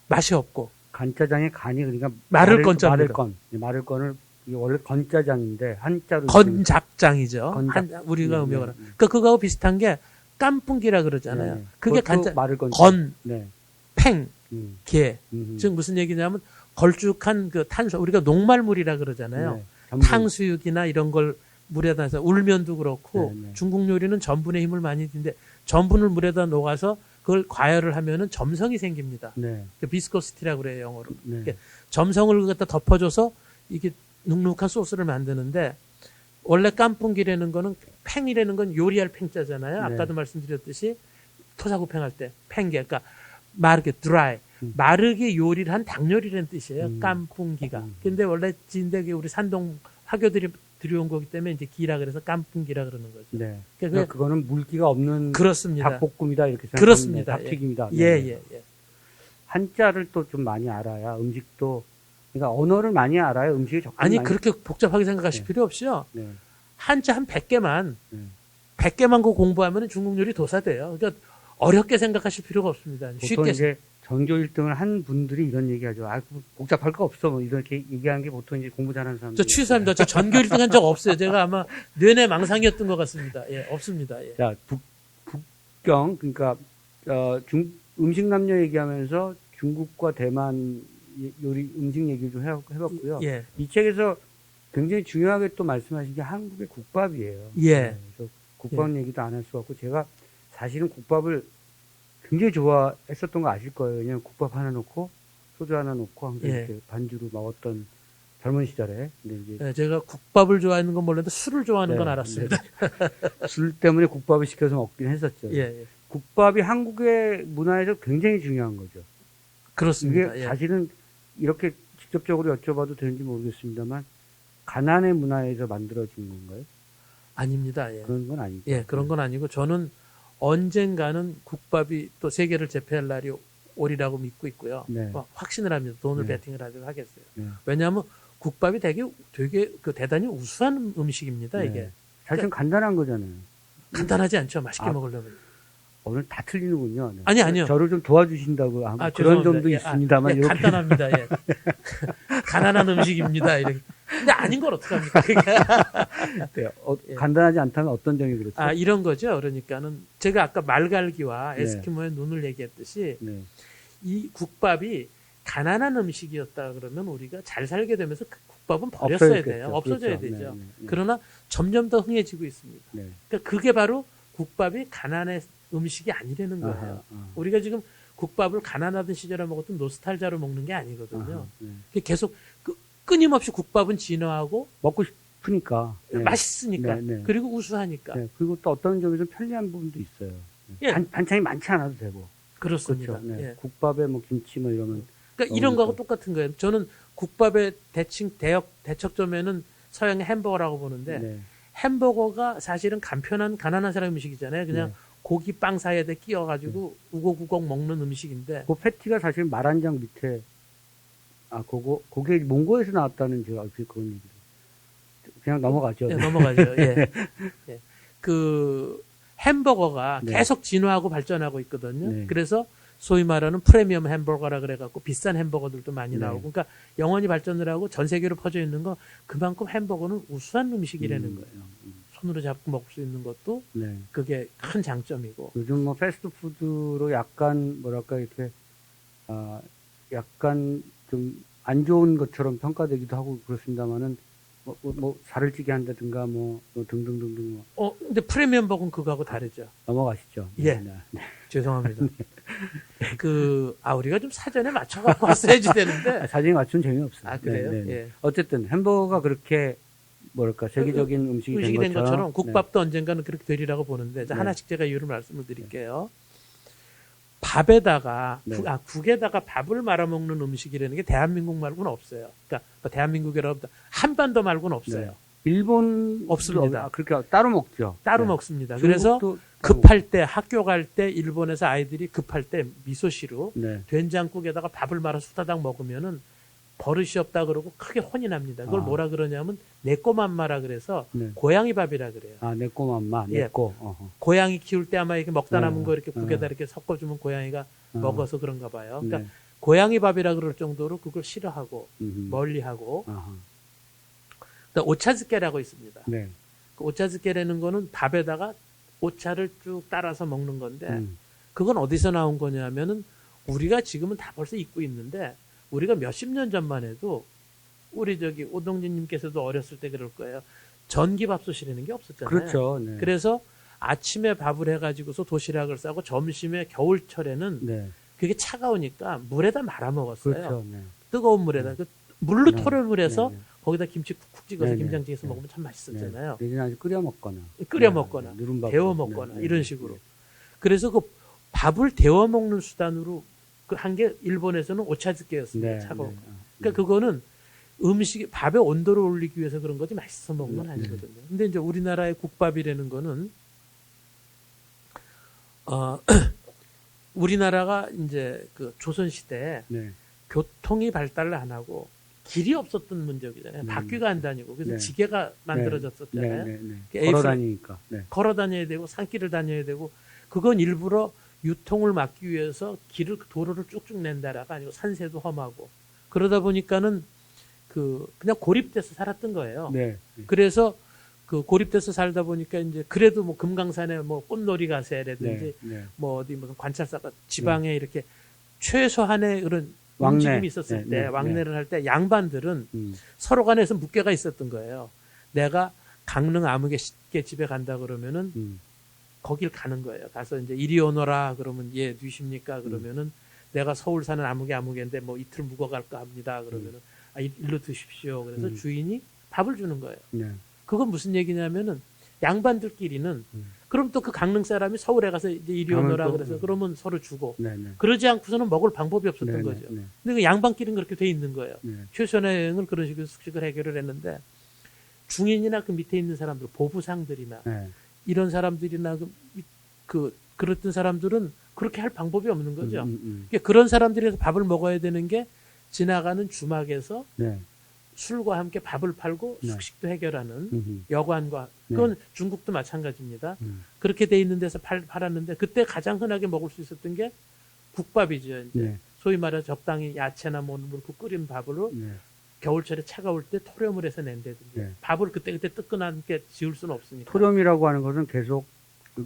맛이 없고. 간짜장의 간이 그러니까 마를 건자입니다. 마를 건을 이게 원래 건짜장인데 한자로 건잡장이죠. 우리가 음역을. 그러니까 그거하고 비슷한 게 깐풍기라 그러잖아요. 네. 그게 마를 네. 팽, 게. 음. 즉 무슨 얘기냐면 걸쭉한 탄수 우리가 녹말물이라 그러잖아요. 네. 탕수육이나 이런 걸 물에다 해서 울면도 그렇고 네. 중국 요리는 전분의 힘을 많이 드는데 전분을 물에다 녹아서 그걸 과열을 하면은 점성이 생깁니다. 네. 비스코시티라고 그래요, 영어로. 네. 점성을 갖다 덮어줘서 이게 눅눅한 소스를 만드는데 원래 깐풍기라는 거는 팽이라는 건 요리할 팽자잖아요. 네. 아까도 말씀드렸듯이 토사구팽할 때 팽개, 그러니까 마르게 드라이, 마르게 요리를 한 닭요리라는 뜻이에요. 깐풍기가. 근데 원래 진대게 우리 산동 화교들이 들여온 거기 때문에 이제 기라 그래서 깐풍기라 그러는 거죠. 네. 그러니까 그거는 물기가 없는 그렇습니다. 닭볶음이다 이렇게 생각하면 그렇습니다. 닭튀김이다. 예. 한자를 또 좀 많이 알아야 음식도 그러니까 언어를 많이 알아야 음식이 적당히 아니 많이 그렇게 복잡하게 생각하실 네. 필요 없이요. 네. 한자 한 100개만 네. 100개만 공부하면 중국 요리 도사돼요. 그러니까 어렵게 생각하실 필요가 없습니다. 보통 쉽게 이제 전교 1등을 한 분들이 이런 얘기하죠. 복잡할 거 없어. 뭐 이렇게 얘기하는 게 보통 이제 공부 잘하는 사람들. 저 취소합니다. 저 전교 1등 한 적 없어요. 제가 아마 뇌내 망상이었던 것 같습니다. 예, 없습니다. 예. 자, 북경 그러니까 음식 남녀 얘기하면서 중국과 대만 요리 음식 얘기를 좀 해봤고요. 예. 이 책에서 굉장히 중요하게 또 말씀하신 게 한국의 국밥이에요. 예. 네, 그래서 국밥 얘기도 안 할 수 없고 제가 사실은 국밥을 굉장히 좋아했었던 거 아실 거예요. 왜냐면 국밥 하나 넣고 소주 하나 넣고 항상 예. 이렇게 반주로 먹었던 젊은 시절에. 근데 이제 네, 제가 국밥을 좋아하는 건 몰랐는데 술을 좋아하는 네, 건 알았습니다. 술 때문에 국밥을 시켜서 먹긴 했었죠. 예. 국밥이 한국의 문화에서 굉장히 중요한 거죠. 그렇습니다. 이게 예. 사실은 이렇게 직접적으로 여쭤봐도 되는지 모르겠습니다만 가난의 문화에서 만들어진 건가요? 아닙니다. 예. 그런 건 아니죠. 예, 그런 건 아니고 저는 언젠가는 국밥이 또 세계를 제패할 날이 오리라고 믿고 있고요. 네. 확신을 합니다. 돈을 네. 베팅을 하도록 하겠어요. 네. 왜냐하면 국밥이 되게 대단히 우수한 음식입니다. 네. 이게 사실은 간단한 거잖아요. 간단하지 않죠. 맛있게 먹으려면. 오늘 다 틀리는군요. 네. 아니요. 저를 좀 도와주신다고 그런 죄송합니다. 점도 있습니다만 이렇게 간단합니다. 예. 가난한 음식입니다. 이렇게. 근데 아닌 걸 어떡합니까? 네. 예. 간단하지 않다면 어떤 점이 그렇죠? 이런 거죠. 그러니까는 제가 아까 말갈기와 네. 에스키모의 눈을 얘기했듯이 네. 이 국밥이 가난한 음식이었다 그러면 우리가 잘 살게 되면서 그 국밥은 버렸어야 돼요. 없어져야 그렇죠. 되죠. 네. 그러나 점점 더 흥해지고 있습니다. 네. 그러니까 그게 바로 국밥이 가난의 음식이 아니라는 거예요. 아하. 우리가 지금 국밥을 가난하던 시절에 먹었던 노스탈자로 먹는 게 아니거든요. 아하. 네. 그게 계속 끊임없이 국밥은 진화하고 먹고 싶으니까 네. 맛있으니까 네. 그리고 우수하니까 네. 그리고 또 어떤 점에서 편리한 부분도 있어요. 예. 반찬이 많지 않아도 되고 그렇습니다. 그렇죠. 네. 예. 국밥에 뭐 김치 뭐 이러면 그러니까 이런 거하고 똑같은 거예요. 저는 국밥의 대척점에는 서양의 햄버거라고 보는데 네. 햄버거가 사실은 간편한 가난한 사람 음식이잖아요. 그냥 네. 고기 빵 사이에 끼워가지고 우걱우걱 먹는 음식인데 그 패티가 사실 말 한 장 밑에 그게 몽고에서 나왔다는 제가 알고 그런 얘기를 그냥 넘어가죠. 네, 넘어가죠. 예. 예. 그 햄버거가 네. 계속 진화하고 발전하고 있거든요. 네. 그래서 소위 말하는 프리미엄 햄버거라 그래갖고 비싼 햄버거들도 많이 네. 나오고, 그러니까 영원히 발전을 하고 전 세계로 퍼져 있는 거 그만큼 햄버거는 우수한 음식이라는 거예요. 손으로 잡고 먹을 수 있는 것도 네. 그게 큰 장점이고. 요즘 뭐 패스트푸드로 약간 뭐랄까 이렇게 약간 좀 안 좋은 것처럼 평가되기도 하고 그렇습니다만은 뭐 살을 찌게 한다든가 뭐 등등등등 근데 프리미엄 버거는 그거하고 다르죠. 넘어가시죠. 예. 네. 네. 죄송합니다. 우리가 좀 사전에 맞춰갖고 왔어야지 되는데. 사진에 맞추면 재미없어요. 아, 그래요? 네, 네. 예. 어쨌든 햄버거가 그렇게 뭐랄까 세계적인 음식이 된 것처럼 네. 국밥도 언젠가는 그렇게 되리라고 보는데, 자, 네. 하나씩 제가 이유를 말씀을 드릴게요. 밥에다가 네. 국에다가 밥을 말아 먹는 음식이라는 게 대한민국 말고는 없어요. 그러니까 뭐 대한민국이라고 한반도 말고는 없어요. 네. 일본 없습니다. 그렇게 따로 먹죠. 따로 네. 먹습니다. 그래서 중국도 급할 때, 학교 갈 때 일본에서 아이들이 급할 때 미소시루 네. 된장국에다가 밥을 말아 수다닥 먹으면은 버릇이 없다 그러고 크게 혼이 납니다. 그걸 뭐라 그러냐면 내꼬맘마라 그래서 네. 고양이 밥이라 그래요. 내꼬맘마, 예. 내꼬. 고양이 키울 때 아마 이렇게 먹다 네. 남은 거 이렇게 국에다 네. 이렇게 섞어주면 고양이가 먹어서 그런가 봐요. 그러니까 네. 고양이 밥이라 그럴 정도로 그걸 싫어하고 음흠. 멀리하고. 아하. 그다음 오차즈케라고 있습니다. 네. 그 오차즈케라는 거는 밥에다가 오차를 쭉 따라서 먹는 건데 그건 어디서 나온 거냐면은 우리가 지금은 다 벌써 잊고 있는데 우리가 몇십 년 전만 해도 우리 오동진님께서도 어렸을 때 그럴 거예요. 전기밥솥이라는 게 없었잖아요. 그렇죠. 네. 그래서 아침에 밥을 해가지고서 도시락을 싸고 점심에 겨울철에는 네. 그게 차가우니까 물에다 말아 먹었어요. 그렇죠. 네. 뜨거운 물에다. 그 물로 네. 토렴을 해서 네. 거기다 김치 쿡쿡 찍어서 네, 네. 김장찌개에서 네. 먹으면 참 맛있었잖아요. 네. 아주 끓여 먹거나. 끓여 먹거나, 누른밥 데워 먹거나 이런 식으로. 그래서 그 밥을 데워 먹는 수단으로 그 한 게 일본에서는 오차즈케였습니다. 네. 차가운. 네. 그러니까 그거는 밥의 온도를 올리기 위해서 그런 거지 맛있어 먹는 건 네. 아니거든요. 근데 이제 우리나라의 국밥이라는 거는 우리나라가 이제 그 조선 시대에 네. 교통이 발달을 안 하고 길이 없었던 문제잖아요. 바퀴가 안 다니고 그래서 네. 지게가 만들어졌었잖아요. 네. 네. 그 걸어 다니니까. 네. 걸어 다녀야 되고 산길을 다녀야 되고 그건 일부러 유통을 막기 위해서 도로를 쭉쭉 낸다라가 아니고 산세도 험하고 그러다 보니까는 그냥 고립돼서 살았던 거예요. 네. 그래서 그 고립돼서 살다 보니까 이제 그래도 뭐 금강산에 뭐 꽃놀이 가세라든지 네. 뭐 어디 무슨 관찰사가 지방에 이렇게 최소한의 그런 왕래. 움직임이 있었을 때 왕래를 할 때 양반들은 서로 간에서 묵계가 있었던 거예요. 내가 강릉 아무개 집에 간다 그러면은 거길 가는 거예요. 가서 이제 이리 오너라 그러면 예 누십니까 그러면은 내가 서울 사는 아무개인데 뭐 이틀 묵어 갈까 합니다 그러면은 일로 드십시오. 그래서 주인이 밥을 주는 거예요. 네. 그건 무슨 얘기냐면은 양반들끼리는 그럼 또 그 강릉 사람이 서울에 가서 이제 이리 오너라 그래서 그러면 서로 주고 네. 네. 그러지 않고서는 먹을 방법이 없었던 네. 거죠. 네. 근데 그 양반끼리는 그렇게 돼 있는 거예요. 네. 최소한의 여행을 그런 식으로 숙식을 해결을 했는데 중인이나 그 밑에 있는 사람들 보부상들이나 네. 이런 사람들이나 그랬던 사람들은 그렇게 할 방법이 없는 거죠. 그러니까 그런 사람들에서 밥을 먹어야 되는 게 지나가는 주막에서 네. 술과 함께 밥을 팔고 네. 숙식도 해결하는 여관과 그건 중국도 마찬가지입니다. 그렇게 돼 있는 데서 팔았는데 그때 가장 흔하게 먹을 수 있었던 게 국밥이죠. 이제 네. 소위 말해 적당히 야채나 뭐 넣고 끓인 밥으로 네. 겨울철에 차가울 때 토렴을 해서 낸다든지 네. 밥을 그때 뜨끈하게 지을 수는 없으니까. 토렴이라고 하는 것은 계속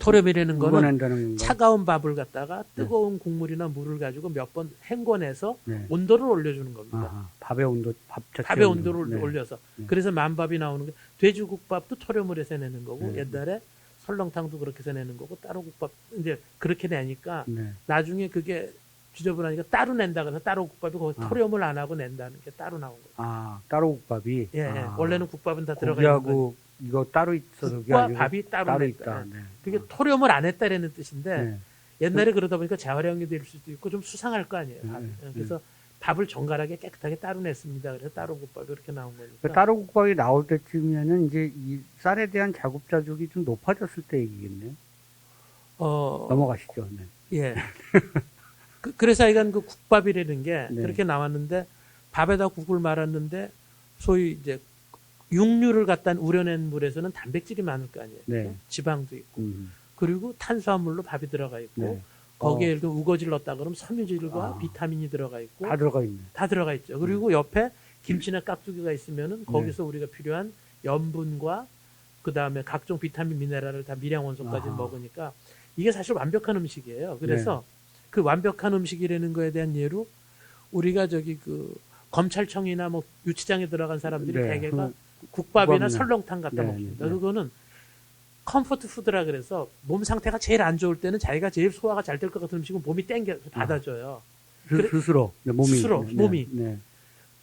토렴이라는 거는 헹궈낸다는 차가운 밥을 갖다가 뜨거운 국물이나 물을 가지고 몇 번 헹궈내서 네. 온도를 올려주는 겁니다. 아하. 밥의 온도, 밥의 온도를 네. 올려서. 네. 그래서 만밥이 나오는 거. 돼지국밥도 토렴을 해서 내는 거고 네. 옛날에 설렁탕도 그렇게 해서 내는 거고 따로 국밥 이제 그렇게 내니까 네. 나중에 그게 지저분하니까 따로 낸다 그래서 따로 국밥이 거기 토렴을 안 하고 낸다는 게 따로 나온 거예요. 따로 국밥이. 예, 예. 원래는 국밥은 다 들어가 있는 거예요. 고기하고 이거 따로 있어서 그게 국과 아니고 밥이 따로 있다. 네. 그게 토렴을 안 했다라는 뜻인데 네. 옛날에 그러다 보니까 재활용이 될 수도 있고 좀 수상할 거 아니에요. 밥이. 네. 그래서 밥을 정갈하게 깨끗하게 따로 냈습니다. 그래서 따로 국밥이 이렇게 나온 거니까. 그러니까 따로 국밥이 나올 때쯤이면은 이제 이 쌀에 대한 자급자족이 좀 높아졌을 때 얘기겠네요. 넘어가시죠. 네. 예. 그래서 하여간 그 국밥이라는 게 네. 그렇게 나왔는데 밥에다 국을 말았는데 소위 이제 육류를 갖다 우려낸 물에서는 단백질이 많을 거 아니에요. 네. 지방도 있고. 그리고 탄수화물로 밥이 들어가 있고 네. 거기에 예를 들어 우거지를 넣었다 그러면 섬유질과 아. 비타민이 들어가 있고 다 들어가 있네. 다 들어가 있죠. 그리고 옆에 김치나 깍두기가 있으면은 거기서 네. 우리가 필요한 염분과 그 다음에 각종 비타민 미네랄을 다 미량 원소까지 아하. 먹으니까 이게 사실 완벽한 음식이에요. 그래서 그 완벽한 음식이라는 거에 대한 예로 우리가 저기 그 검찰청이나 뭐 유치장에 들어간 사람들이 네. 대개가 그 국밥이나 국밥이나. 설렁탕 갖다 네, 먹습니다. 네, 네. 그거는 컴포트 푸드라 그래서 몸 상태가 제일 안 좋을 때는 자기가 제일 소화가 잘 될 것 같은 음식은 몸이 땡겨 받아줘요. 그래- 스스로 네, 몸이 스스로, 몸이. 네.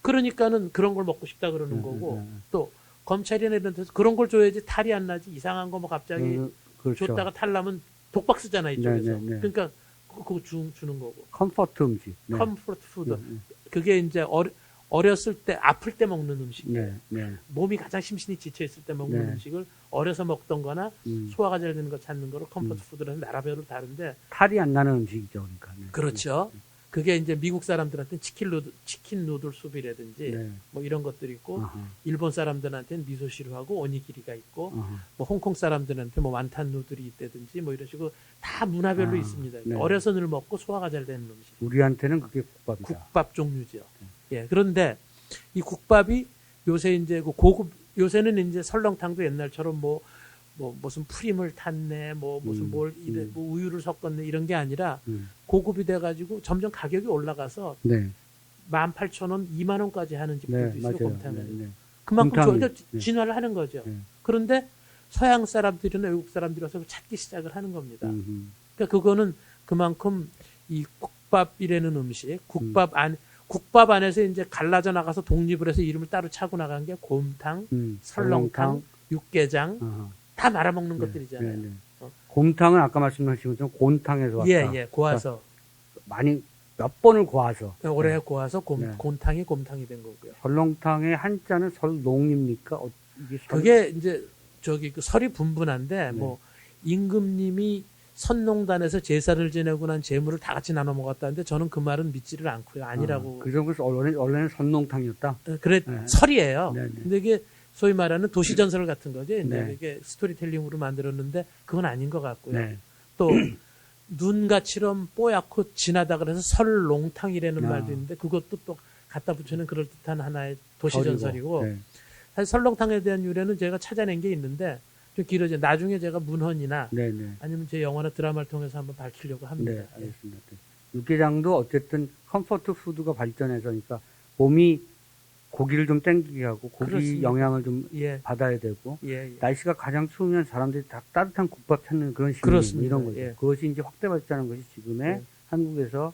그러니까는 그런 걸 먹고 싶다 그러는 거고 네. 또 검찰이나 이런 데서 그런 걸 줘야지 탈이 안 나지 이상한 거 뭐 갑자기 그렇죠. 줬다가 탈 나면 독박 쓰잖아 이쪽에서. 네, 네, 네. 그러니까 그거 주는 거고. 컴포트 음식. 네. 컴포트 푸드. 네, 그게 이제 어렸을 때 아플 때 먹는 음식이에요. 네, 네. 몸이 가장 심신이 지쳐 있을 때 먹는 네. 음식을 어려서 먹던 거나 소화가 잘 되는 거 찾는 거를 컴포트 푸드라는 나라별로 다른데 탈이 안 나는 음식이죠, 그러니까. 네. 그렇죠. 그게 이제 미국 사람들한테는 치킨 누들 수프라든지 네. 뭐 이런 것들이 있고 아하, 일본 사람들한테는 미소시루하고 오니기리가 있고 아하. 뭐 홍콩 사람들한테 뭐 완탄 누들이 있다든지 뭐 이런 식으로 다 문화별로 아, 있습니다. 네. 어려서 늘 먹고 소화가 잘 되는 음식. 우리한테는 그게 국밥이다. 국밥 종류죠. 예. 그런데 이 국밥이 요새 이제 그 고급 요새는 이제 설렁탕도 옛날처럼 뭐 무슨 프림을 탔네, 뭐 무슨 뭘 이래 뭐 우유를 섞었네 이런 게 아니라 고급이 돼가지고 점점 가격이 올라가서 네, 18,000원, 2만 원까지 하는 집들도 네, 있어요. 맞아요. 곰탕은. 네, 네. 그만큼 곰탕이, 저희가 네. 진화를 하는 거죠. 네. 그런데 서양 사람들이나 외국 사람들이 와서 찾기 시작을 하는 겁니다. 음흠. 그러니까 그거는 그만큼 이 국밥이라는 음식, 국밥 안에서 이제 갈라져 나가서 독립을 해서 이름을 따로 차고 나간 게 곰탕, 설렁탕, 육개장 아하. 다 말아먹는 네, 것들이잖아요. 네, 네. 어. 곰탕은 아까 말씀하신 것처럼 곰탕에서 왔다. 예, 고아서 많이 몇 번을 고아서. 오래 고아서 네. 곰탕이 된 거고요. 설렁탕의 한자는 설농입니까? 이게 그게 이제 저기 그 설이 분분한데 네. 뭐 임금님이 선농단에서 제사를 지내고 난 재물을 다 같이 나눠 먹었다는데 저는 그 말은 믿지를 않고요. 아니라고. 그 정도에서 원래는 선농탕이었다. 그래 네. 설이에요. 네, 네. 근데 이게 소위 말하는 도시 전설 같은 거죠. 이제 네. 이게 스토리텔링으로 만들었는데 그건 아닌 것 같고요. 네. 또 눈같이럼 뽀얗고 진하다 그래서 설농탕이라는 아. 말도 있는데 그것도 또 갖다 붙이는 그럴 듯한 하나의 도시 설이고. 전설이고 네. 사실 설렁탕에 대한 유래는 제가 찾아낸 게 있는데 좀 길어져. 나중에 제가 문헌이나 네, 네. 아니면 제 영화나 드라마를 통해서 한번 밝히려고 합니다. 네, 알겠습니다. 네. 육개장도 어쨌든 컴포트 푸드가 발전해서 그러니까 몸이 고기를 좀 땡기게 하고 고기 그렇습니다. 영양을 좀 예, 받아야 되고 예, 예. 날씨가 가장 추우면 사람들이 다 따뜻한 국밥 찾는 그런 심리 그렇습니다. 이런 거죠. 예. 그것이 이제 확대 발전한 것이 지금의 예. 한국에서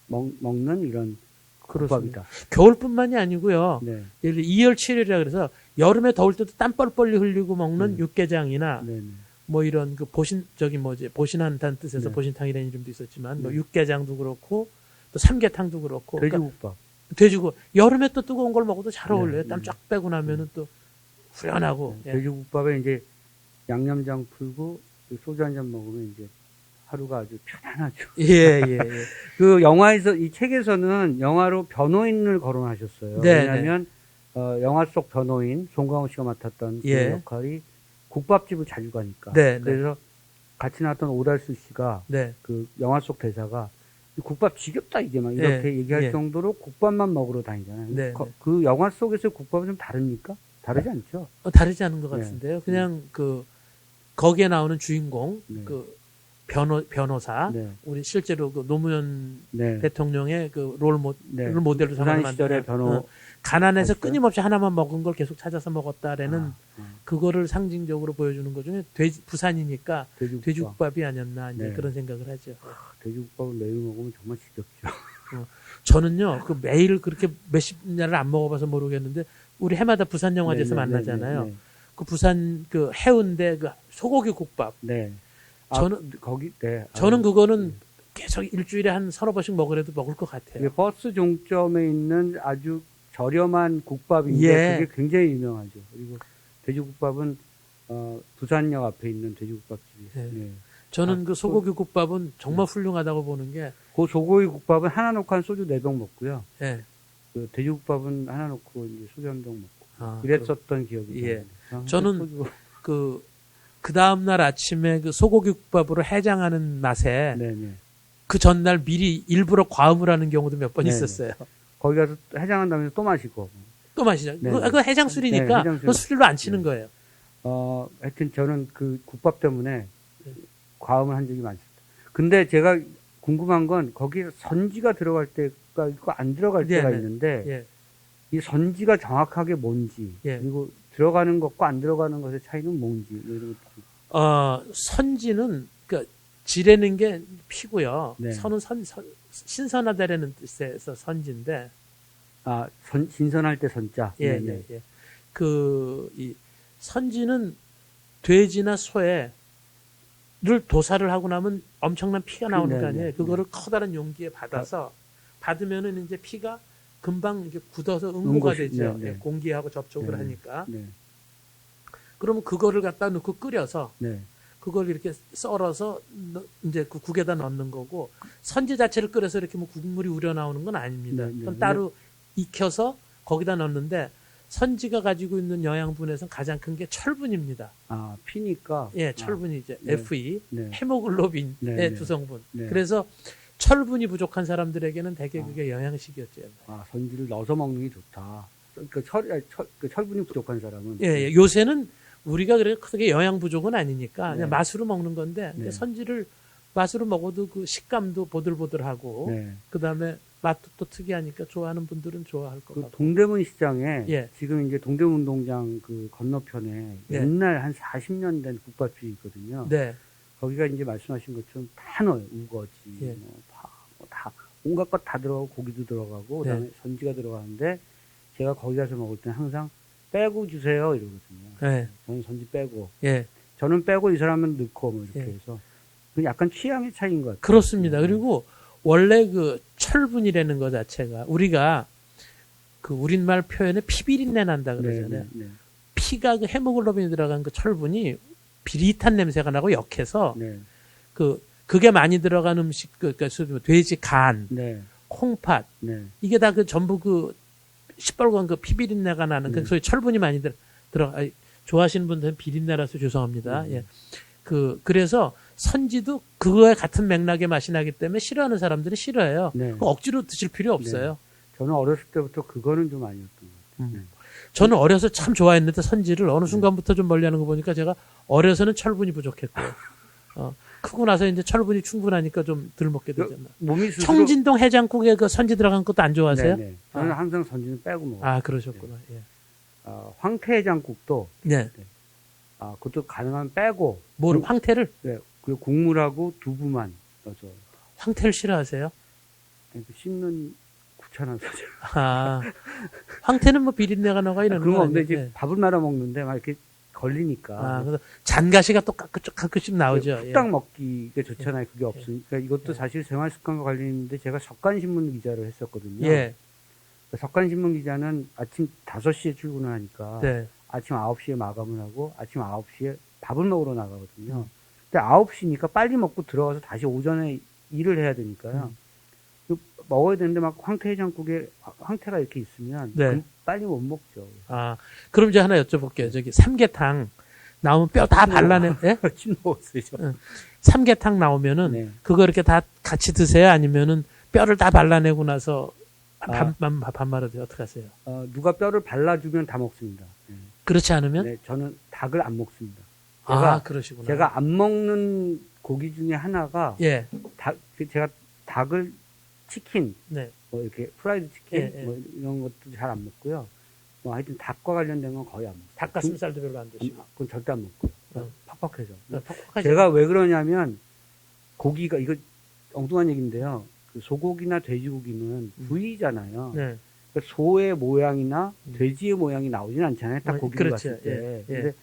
먹는 이런 그렇습니다. 국밥이다. 겨울뿐만이 아니고요. 네, 예를 들어 이열치열이라 그래서 여름에 더울 때도 땀 뻘뻘리 흘리고 먹는 육개장이나 네, 네. 뭐 이런 그 보신한다는 뜻에서 네. 보신탕이라는 이름도 있었지만 뭐 네. 육개장도 그렇고 또 삼계탕도 그렇고 그러니까 돼지국밥. 돼지고 여름에 또 뜨거운 걸 먹어도 잘 네, 어울려요. 네. 땀 쫙 빼고 나면은 또 후련하고. 예. 돼지국밥에 이제 양념장 풀고 소주 한 잔 먹으면 이제 하루가 아주 편안하죠. 예, 예, 예. 그 영화에서 이 책에서는 영화로 변호인을 거론하셨어요. 네, 왜냐하면 영화 속 변호인 송강호 씨가 맡았던 그 예. 역할이 국밥집을 자주 가니까. 네, 네. 그래서 같이 나왔던 오달수 씨가 네. 그 영화 속 대사가 이 국밥 지겹다 이게 막 이렇게 예, 얘기할 예. 정도로 국밥만 먹으러 다니잖아요. 네, 네. 그 영화 속에서 국밥은 좀 다릅니까? 다르지 않죠? 다르지 않은 것 네. 같은데요. 그냥 거기에 나오는 주인공, 네. 변호사, 네. 우리 실제로 그 노무현 네. 대통령의 그 롤 네. 모델로 삼아서 부산 시절의 변호. 가난해서 아시죠? 끊임없이 하나만 먹은 걸 계속 찾아서 먹었다라는 아, 그거를 상징적으로 보여주는 것 중에 부산이니까 돼지국밥. 돼지국밥이 아니었나 이제 네. 그런 생각을 하죠. 돼지국밥을 매일 먹으면 정말 지겹죠. 저는요 그 매일 그렇게 몇십 년을 안 먹어봐서 모르겠는데 우리 해마다 부산 영화제에서 네, 네, 만나잖아요. 네, 네. 그 부산 그 해운대 그 소고기 국밥. 네. 저는- 거기 네. 저는 그거는 계속 일주일에 한 서너 번씩 먹으래도 먹을 것 같아요. 이게 버스 종점에 있는 아주 저렴한 국밥인데 예. 그게 굉장히 유명하죠. 그리고 돼지국밥은 부산역 앞에 있는 돼지국밥집이. 예. 네. 저는 아, 그 소고기 국밥은 정말 훌륭하다고 보는 게, 그 소고기 국밥은 하나 놓고 한 소주 4병 먹고요. 예. 그 돼지국밥은 하나 놓고 이제 소주 1병 먹고 아, 그랬었던 기억이 예. 나요. 저는 소주. 그 다음날 아침에 그 소고기 국밥으로 해장하는 맛에 네네. 그 전날 미리 일부러 과음을 하는 경우도 몇 번 네네. 있었어요. 거기 가서 해장한 다음에 또 마시고. 또 마시죠. 네. 그 해장술이니까 네, 해장술. 그 술로 안 치는 네. 거예요. 하여튼 저는 그 국밥 때문에 네. 과음을 한 적이 많습니다. 근데 제가 궁금한 건 거기에 선지가 들어갈 때가 있고 안 들어갈 네, 때가 네. 있는데 예. 이 선지가 정확하게 뭔지 예. 그리고 들어가는 것과 안 들어가는 것의 차이는 뭔지 뭐 이런 것 좀. 선지는 그러니까 지레는 게 피고요. 네. 선은 신선하다라는 뜻에서 선지인데, 신선할 때 선자. 예, 네네. 예, 예. 이 선지는 돼지나 소에 를 도살을 하고 나면 엄청난 피가 나오는 네, 거 아니에요. 네, 그거를 커다란 용기에 받아서 받으면은 이제 피가 금방 이제 굳어서 응고가 응고시, 되죠. 네, 네. 예, 공기하고 접촉을 네, 하니까. 네. 그러면 그거를 갖다 넣고 끓여서 네. 그걸 이렇게 썰어서 이제 그 국에다 넣는 거고, 선지 자체를 끓여서 이렇게 뭐 국물이 우려 나오는 건 아닙니다. 네, 네. 그건 따로 익혀서 거기다 넣는데, 선지가 가지고 있는 영양분에서는 가장 큰 게 철분입니다. 피니까. 예, 철분이 이제 네. Fe, 네. 헤모글로빈의 네, 네. 두 성분. 네. 그래서 철분이 부족한 사람들에게는 대개 그게 영양식이었죠. 선지를 넣어서 먹는 게 좋다. 그러니까 철분이 부족한 사람은. 예, 예. 요새는 우리가 그래 크게 영양 부족은 아니니까 네. 그냥 맛으로 먹는 건데, 네. 선지를 맛으로 먹어도 그 식감도 보들보들하고, 네. 그 다음에 맛도 또 특이하니까 좋아하는 분들은 좋아할 것 그 같고. 동대문 시장에 예. 지금 이제 동대문 운동장 그 건너편에 네. 옛날 한 40년 된 국밥집이 있거든요. 네, 거기가 이제 말씀하신 것처럼 다 넣어요. 우거지, 예. 다 온갖 것 다 들어가고 고기도 들어가고 네. 그다음에 선지가 들어가는데 제가 거기 가서 먹을 때는 항상 빼고 주세요 이러거든요. 예, 저는 선지 빼고 예. 저는 빼고 이 사람은 넣고 뭐 이렇게 예. 해서 그 약간 취향의 차이인 것 같아요. 그렇습니다. 네. 그리고 원래 그 철분이라는 것 자체가 우리가 그 우리말 표현에 피비린내 난다 그러잖아요. 네, 네, 피가 그 헤모글로빈이 들어간 그 철분이 비릿한 냄새가 나고 역해서 네, 그게 많이 들어간 음식, 그러니까 돼지 간, 네, 콩팥, 네, 이게 다 그 전부 그 시뻘건 그 피비린내가 나는 그 소위 철분이 많이 좋아하시는 분들은 비린내라서 죄송합니다. 예. 그래서 선지도 그거에 같은 맥락의 맛이 나기 때문에 싫어하는 사람들은 싫어해요. 네. 억지로 드실 필요 없어요. 저는 어렸을 때부터 그거는 좀 아니었던 것 같아요. 네. 저는 어려서 참 좋아했는데 선지를 어느 순간부터 좀 멀리하는 거 보니까 제가 어려서는 철분이 부족했고요. 크고 나서 이제 철분이 충분하니까 좀 덜 먹게 되잖아. 몸이 스스로 청진동 해장국에 그 선지 들어간 것도 안 좋아하세요? 네, 네. 저는 항상 선지는 빼고 먹어요. 아, 그러셨구나. 예. 황태해장국도 네. 그것도 가능하면 빼고 뭘 황태를? 네, 그 국물하고 두부만 넣어서 황태를 싫어하세요? 씹는 귀찮아서 황태는 뭐 비린내가 나가 이러는 그런 거 거 없는데 아니에요? 이제 밥을 말아 먹는데 막 이렇게 걸리니까 그래서 잔가시가 또 가끔씩 나오죠. 후딱 먹기가 좋잖아요. 그게 없으니까 이것도 사실 생활 습관과 관련있는데 제가 석간신문 기자를 했었거든요. 예. 석간신문 기자는 아침 5시에 출근을 하니까 네. 아침 9시에 마감을 하고 아침 9시에 밥을 먹으러 나가거든요. 근데 9시니까 빨리 먹고 들어가서 다시 오전에 일을 해야 되니까요. 먹어야 되는데 막 황태해장국에 황태가 이렇게 있으면 네. 빨리 못 먹죠. 그럼 이제 하나 여쭤볼게요. 저기 삼계탕 나오면 뼈 다 발라내. 예? 침 먹었어요. 저. 삼계탕 나오면은 네. 그거 이렇게 다 같이 드세요? 아니면은 뼈를 다 발라내고 나서 밥 말아도 어떻게 하세요? 누가 뼈를 발라주면 다 먹습니다. 네. 그렇지 않으면? 네, 저는 닭을 안 먹습니다. 그러시구나. 제가 안 먹는 고기 중에 하나가 예. 제가 닭을 치킨, 네. 뭐 이렇게 프라이드 치킨, 예, 예. 뭐 이런 것도 잘 안 먹고요. 뭐 하여튼 닭과 관련된 건 거의 안 먹어요. 닭가슴살도 별로 안 드시고. 그건 절대 안 먹고요. 퍽퍽해서. 퍽퍽하죠. 제가 왜 그러냐면 고기가 이거 엉뚱한 얘기인데요. 그 소고기나 돼지고기는 부위잖아요. 네. 그러니까 소의 모양이나 돼지의 모양이 나오진 않잖아요. 딱 고기를 그렇죠. 봤을 때. 예, 예. 근데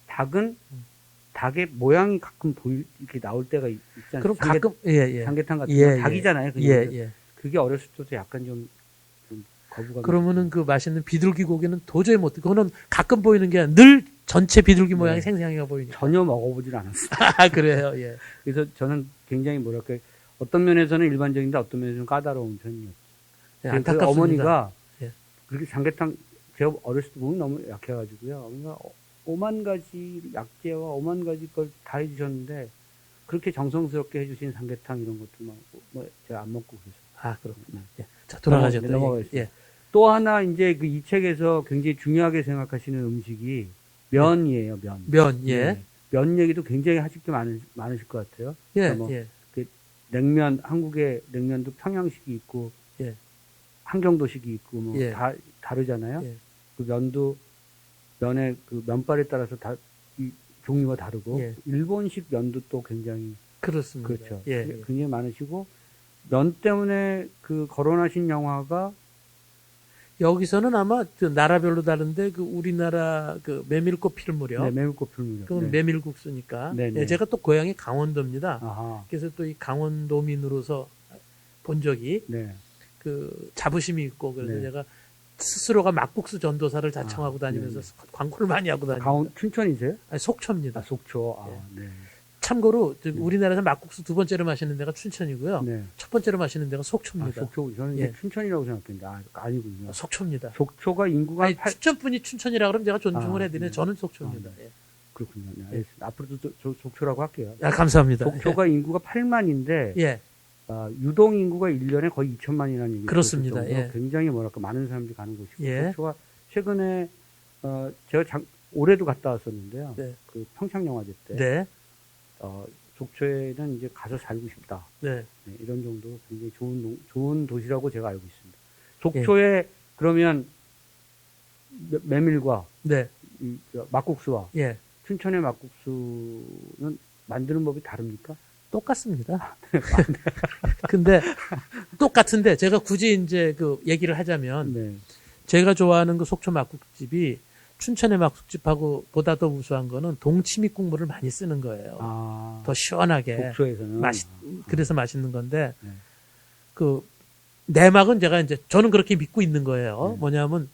닭은 닭의 모양이 가끔 이렇게 나올 때가 있잖아요. 그럼 가끔 예. 삼계탕 같은 예, 거 닭이잖아요. 예, 예. 그게 어렸을 때도 약간 좀 거부감이. 그러면은 그 맛있는 비둘기 고기는 도저히 못. 그거는 가끔 보이는 게 아니라 늘 전체 비둘기 모양이 네. 생생하게 보이니까. 전혀 먹어보질 않았어요. 아, 그래요. 예. 그래서 저는 굉장히 뭐랄까 어떤 면에서는 일반적인데 어떤 면에서는 까다로운 편이에요. 예, 그 안타깝습니다. 어머니가 예. 그렇게 삼계탕 제가 어렸을 때 몸이 너무 약해가지고요. 어머니가 오만 가지 약재와 오만 가지 걸 다 해주셨는데 그렇게 정성스럽게 해주신 삼계탕 이런 것도 뭐 제가 안 먹고 그래서. 아, 그렇군요. 예. 자, 돌아가셨다. 넘어가겠습니다. 예. 또 하나 이제 그 이 책에서 굉장히 중요하게 생각하시는 음식이 면이에요. 면. 면, 예. 네. 면 얘기도 굉장히 하실 게 많으실 것 같아요. 예, 그러니까 뭐 예. 냉면, 한국의 냉면도 평양식이 있고, 예. 한경도식이 있고, 뭐, 예. 다 다르잖아요. 예. 그 면도, 면의 그 면발에 따라서 이 종류가 다르고, 예. 일본식 면도 또 굉장히, 그렇습니다. 그렇죠. 예. 굉장히 많으시고, 면 때문에 그 거론하신 영화가, 여기서는 아마 그 나라별로 다른데 그 우리나라 그 메밀꽃 필 무렵. 네, 매물꽃 풀무렵. 그건 네. 메밀국수니까. 네, 네. 예, 제가 또 고향이 강원도입니다. 아하. 그래서 또 이 강원도민으로서 본 적이 네. 그 자부심이 있고 그래서 네. 제가 스스로가 막국수 전도사를 자청하고 다니면서 광고를 많이 하고 다니고. 춘천이세요? 아니, 속초입니다. 아, 속초. 아, 예. 네. 참고로 우리나라에서 막국수 두 번째로 마시는 데가 춘천이고요. 네. 첫 번째로 마시는 데가 아, 속초입니다. 속초. 저는 예. 이제 춘천이라고 생각했는데, 아니군요. 속초입니다. 속초가 인구가 아니, 춘천분이 춘천이라 그러면 제가 존중을 아, 해드리는데 네. 저는 속초입니다. 예. 그렇군요. 네, 알겠습니다. 앞으로도 저 속초라고 할게요. 아, 감사합니다. 속초가 인구가 8만인데, 예. 유동 인구가 1년에 거의 2천만이라는 얘기. 그렇습니다. 예. 굉장히 뭐랄까, 많은 사람들이 가는 곳이고. 예. 속초가 최근에, 제가 올해도 갔다 왔었는데요. 네. 그 평창영화제 때. 네. 속초에는 이제 가서 살고 싶다. 네. 네, 이런 정도로 굉장히 좋은 도시라고 제가 알고 있습니다. 속초에 그러면 메밀과 네. 막국수와 예. 춘천의 막국수는 만드는 법이 다릅니까? 똑같습니다. 근데 똑같은데 제가 굳이 이제 그 얘기를 하자면 네. 제가 좋아하는 그 속초 막국집이 춘천의 막국집하고 보다 더 우수한 거는 동치미 국물을 많이 쓰는 거예요. 아, 더 시원하게. 속초에서는 그래서 맛있는 건데 네. 그 내막은 제가 이제 저는 그렇게 믿고 있는 거예요. 네. 뭐냐면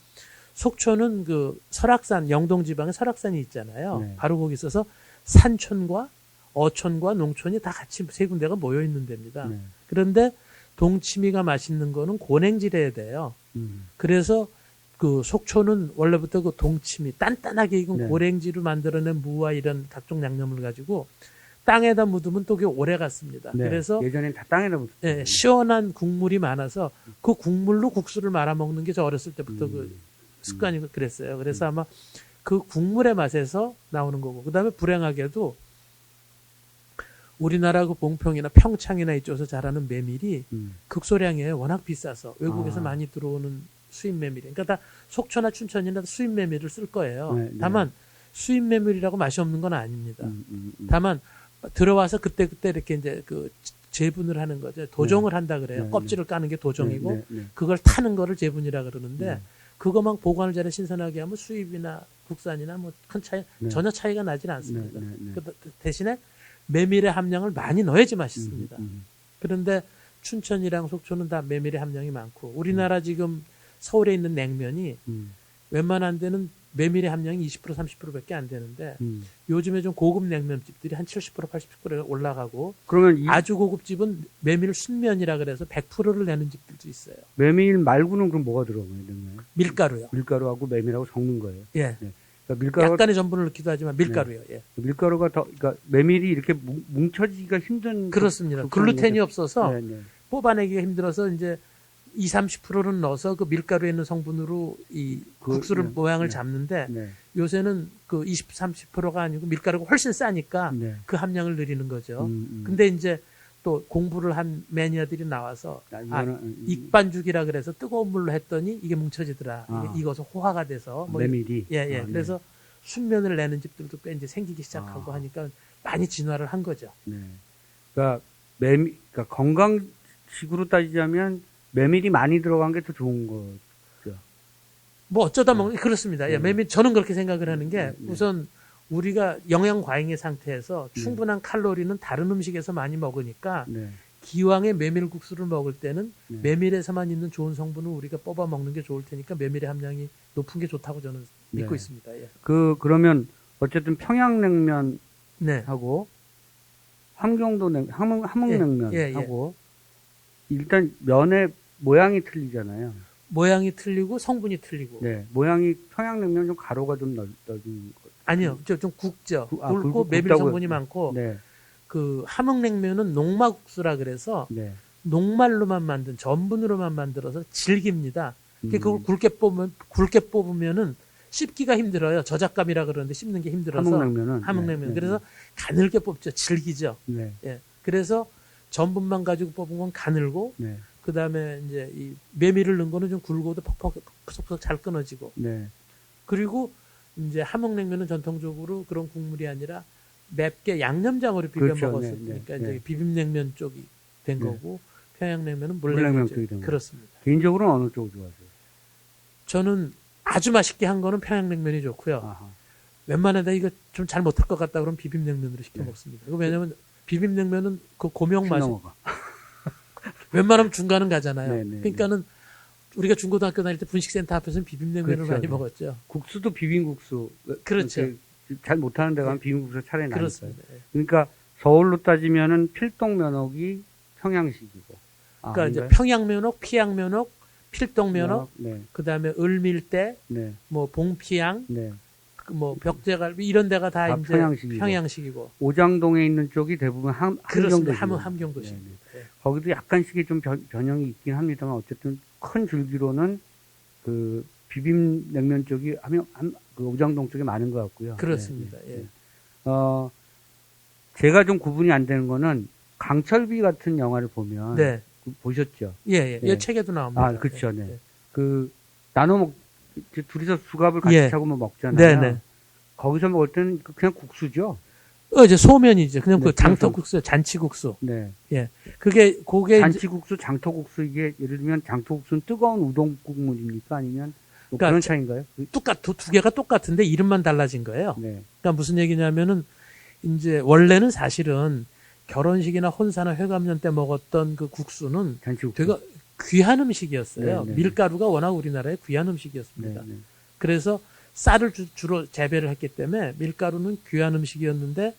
속초는 그 설악산 영동 지방에 설악산이 있잖아요. 네. 바로 거기 있어서 산촌과 어촌과 농촌이 다 같이 세 군데가 모여 있는 데입니다. 네. 그런데 동치미가 맛있는 거는 고냉지를 해야 돼요. 그래서 그 속초는 원래부터 그 동치미 단단하게 익은 네. 고랭지로 만들어낸 무와 이런 각종 양념을 가지고 땅에다 묻으면 또 그게 오래 갔습니다. 네. 그래서 예전엔 다 땅에다 묻었어요. 예, 시원한 국물이 많아서 그 국물로 국수를 말아 먹는 게 저 어렸을 때부터 그 습관이고 그랬어요. 그래서 아마 그 국물의 맛에서 나오는 거고 그다음에 불행하게도 우리나라 그 봉평이나 평창이나 이쪽에서 자라는 메밀이 극소량이에요. 워낙 비싸서 외국에서 아. 많이 들어오는 수입 메밀이. 그러니까 다 속초나 춘천이나 수입 메밀을 쓸 거예요. 네, 네. 다만 수입 메밀이라고 맛이 없는 건 아닙니다. 다만 들어와서 그때 이렇게 이제 그 재분을 하는 거죠. 도정을 한다 그래요. 네, 껍질을 까는 게 도정이고 네, 네, 네. 그걸 타는 거를 재분이라 그러는데 네. 그것만 보관을 잘해 신선하게 하면 수입이나 국산이나 뭐 큰 차이 네. 전혀 차이가 나질 않습니다. 네, 네, 네. 그 대신에 메밀의 함량을 많이 넣어야지 맛있습니다. 그런데 춘천이랑 속초는 다 메밀의 함량이 많고 우리나라 지금 서울에 있는 냉면이 웬만한 데는 메밀의 함량이 20% 30%밖에 안 되는데 요즘에 좀 고급 냉면집들이 한 70% 80%가 올라가고 그러면 아주 고급 집은 메밀 순면이라 그래서 100%를 내는 집들도 있어요. 메밀 말고는 그럼 뭐가 들어가요? 냉면에? 밀가루요. 밀가루하고 메밀하고 섞는 거예요. 예. 네. 그러니까 밀가루가 약간의 전분을 넣기도 하지만 밀가루요. 예. 밀가루가 더 그러니까 메밀이 이렇게 뭉쳐지기가 힘든 그렇습니다. 그런 글루텐이 거죠. 없어서 네, 네. 뽑아내기가 힘들어서 이제 20-30%는 넣어서 그 밀가루에 있는 성분으로 이 국수를 네, 모양을 네. 잡는데 네. 요새는 그 20-30%가 아니고 밀가루가 훨씬 싸니까 네. 그 함량을 늘리는 거죠. 음. 근데 이제 또 공부를 한 매니아들이 나와서 이거는 익반죽이라 그래서 뜨거운 물로 했더니 이게 뭉쳐지더라. 아. 이게 익어서 호화가 돼서 뭐 메밀이 예, 예. 아, 네. 그래서 순면을 내는 집들도 꽤 이제 생기기 시작하고 아. 하니까 많이 진화를 한 거죠. 네. 그러니까 그러니까 건강식으로 따지자면 메밀이 많이 들어간 게 더 좋은 거죠. 뭐 어쩌다 먹는 그렇습니다. 예, 네. 메밀 저는 그렇게 생각을 하는 게 네. 우선 우리가 영양 과잉의 상태에서 충분한 칼로리는 다른 음식에서 많이 먹으니까 네. 기왕에 메밀국수를 먹을 때는 네. 메밀에서만 있는 좋은 성분을 우리가 뽑아 먹는 게 좋을 테니까 메밀의 함량이 높은 게 좋다고 저는 믿고 네. 있습니다. 예. 그러면 어쨌든 평양냉면하고 네. 함흥냉면하고 일단 면의 모양이 틀리잖아요. 모양이 틀리고 성분이 틀리고. 네. 모양이 평양냉면 좀 가로가 좀 넓은 거. 아니요. 좀 굵죠. 굵고 굵고 메밀 굵다고요? 성분이 많고 네. 그 함흥냉면은 녹마국수라 그래서 네. 녹말로만 만든 전분으로만 만들어서 질깁니다. 그걸 음. 굵게 뽑으면은 씹기가 힘들어요. 저작감이라 그러는데 씹는 게 힘들어서 함흥냉면은 네. 그래서 가늘게 뽑죠. 질기죠. 네. 예. 그래서 전분만 가지고 뽑은 건 가늘고 네. 그다음에 이제 이 메밀을 넣은 거는 좀 굵어도 퍽퍽 잘 끊어지고 네. 그리고 이제 함흥냉면은 전통적으로 그런 국물이 아니라 맵게 양념장으로 비벼 그렇죠. 먹었으니까 네. 이제 네. 비빔냉면 쪽이 된 네. 거고 평양냉면은 물냉면 물냉면 쪽이 된 쪽이 거고. 그렇습니다. 개인적으로는 어느 쪽을 좋아하세요? 저는 아주 맛있게 한 거는 평양냉면이 좋고요. 아하. 웬만하다 이거 좀 잘 못할 것 같다 그러면 비빔냉면으로 시켜 네. 먹습니다. 왜냐하면 비빔냉면은 그 고명 맛이 넘어가. 웬만하면 중간은 가잖아요. 네, 네, 그러니까는 우리가 중고등학교 다닐 때 분식센터 앞에서는 비빔냉면을 그렇죠. 많이 먹었죠. 국수도 비빔국수. 그렇죠. 이렇게 잘 못하는 데 가면 비빔국수 차라리 나니까요. 그렇습니다. 예. 그러니까 서울로 따지면은 필동면옥이 평양식이고. 그러니까 이제 아닌가요? 평양면옥, 피양면옥, 필동면옥, 네. 그다음에 을밀대, 네. 뭐 봉피양, 네. 뭐 벽제갈비 이런 데가 다 다 이제 평양식이고. 평양식이고. 오장동에 있는 쪽이 대부분 그렇습니다. 함경도시고. 함경도시입니다. 네, 네. 예. 거기도 약간씩의 좀 변형이 있긴 합니다만 어쨌든 큰 줄기로는 그 비빔냉면 쪽이 그 오장동 쪽에 많은 것 같고요. 그렇습니다. 네, 네, 예. 네. 제가 좀 구분이 안 되는 거는 강철비 같은 영화를 보면 네. 보셨죠? 예, 예. 네. 이 책에도 나옵니다. 아, 그렇죠. 네. 예. 그 나눠 둘이서 수갑을 같이 예. 차고 뭐 먹잖아요. 네, 네. 거기서 먹을 때는 그냥 국수죠. 이제 소면이죠. 그냥 네, 그 장터국수, 잔치국수. 네. 그게 이제 잔치국수, 장터국수 이게 예를 들면 장터국수는 뜨거운 우동 국물입니까? 아니면 뭐 그러니까 그런 차이인가요? 두 개가 똑같은데 이름만 달라진 거예요. 네. 그러니까 무슨 얘기냐면은 이제 원래는 사실은 결혼식이나 혼사나 회감년 때 먹었던 그 국수는 잔치국수. 되게 귀한 음식이었어요. 네, 네. 밀가루가 워낙 우리나라의 귀한 네, 음식이었습니다. 네. 그래서 쌀을 주로 재배를 했기 때문에 밀가루는 귀한 음식이었는데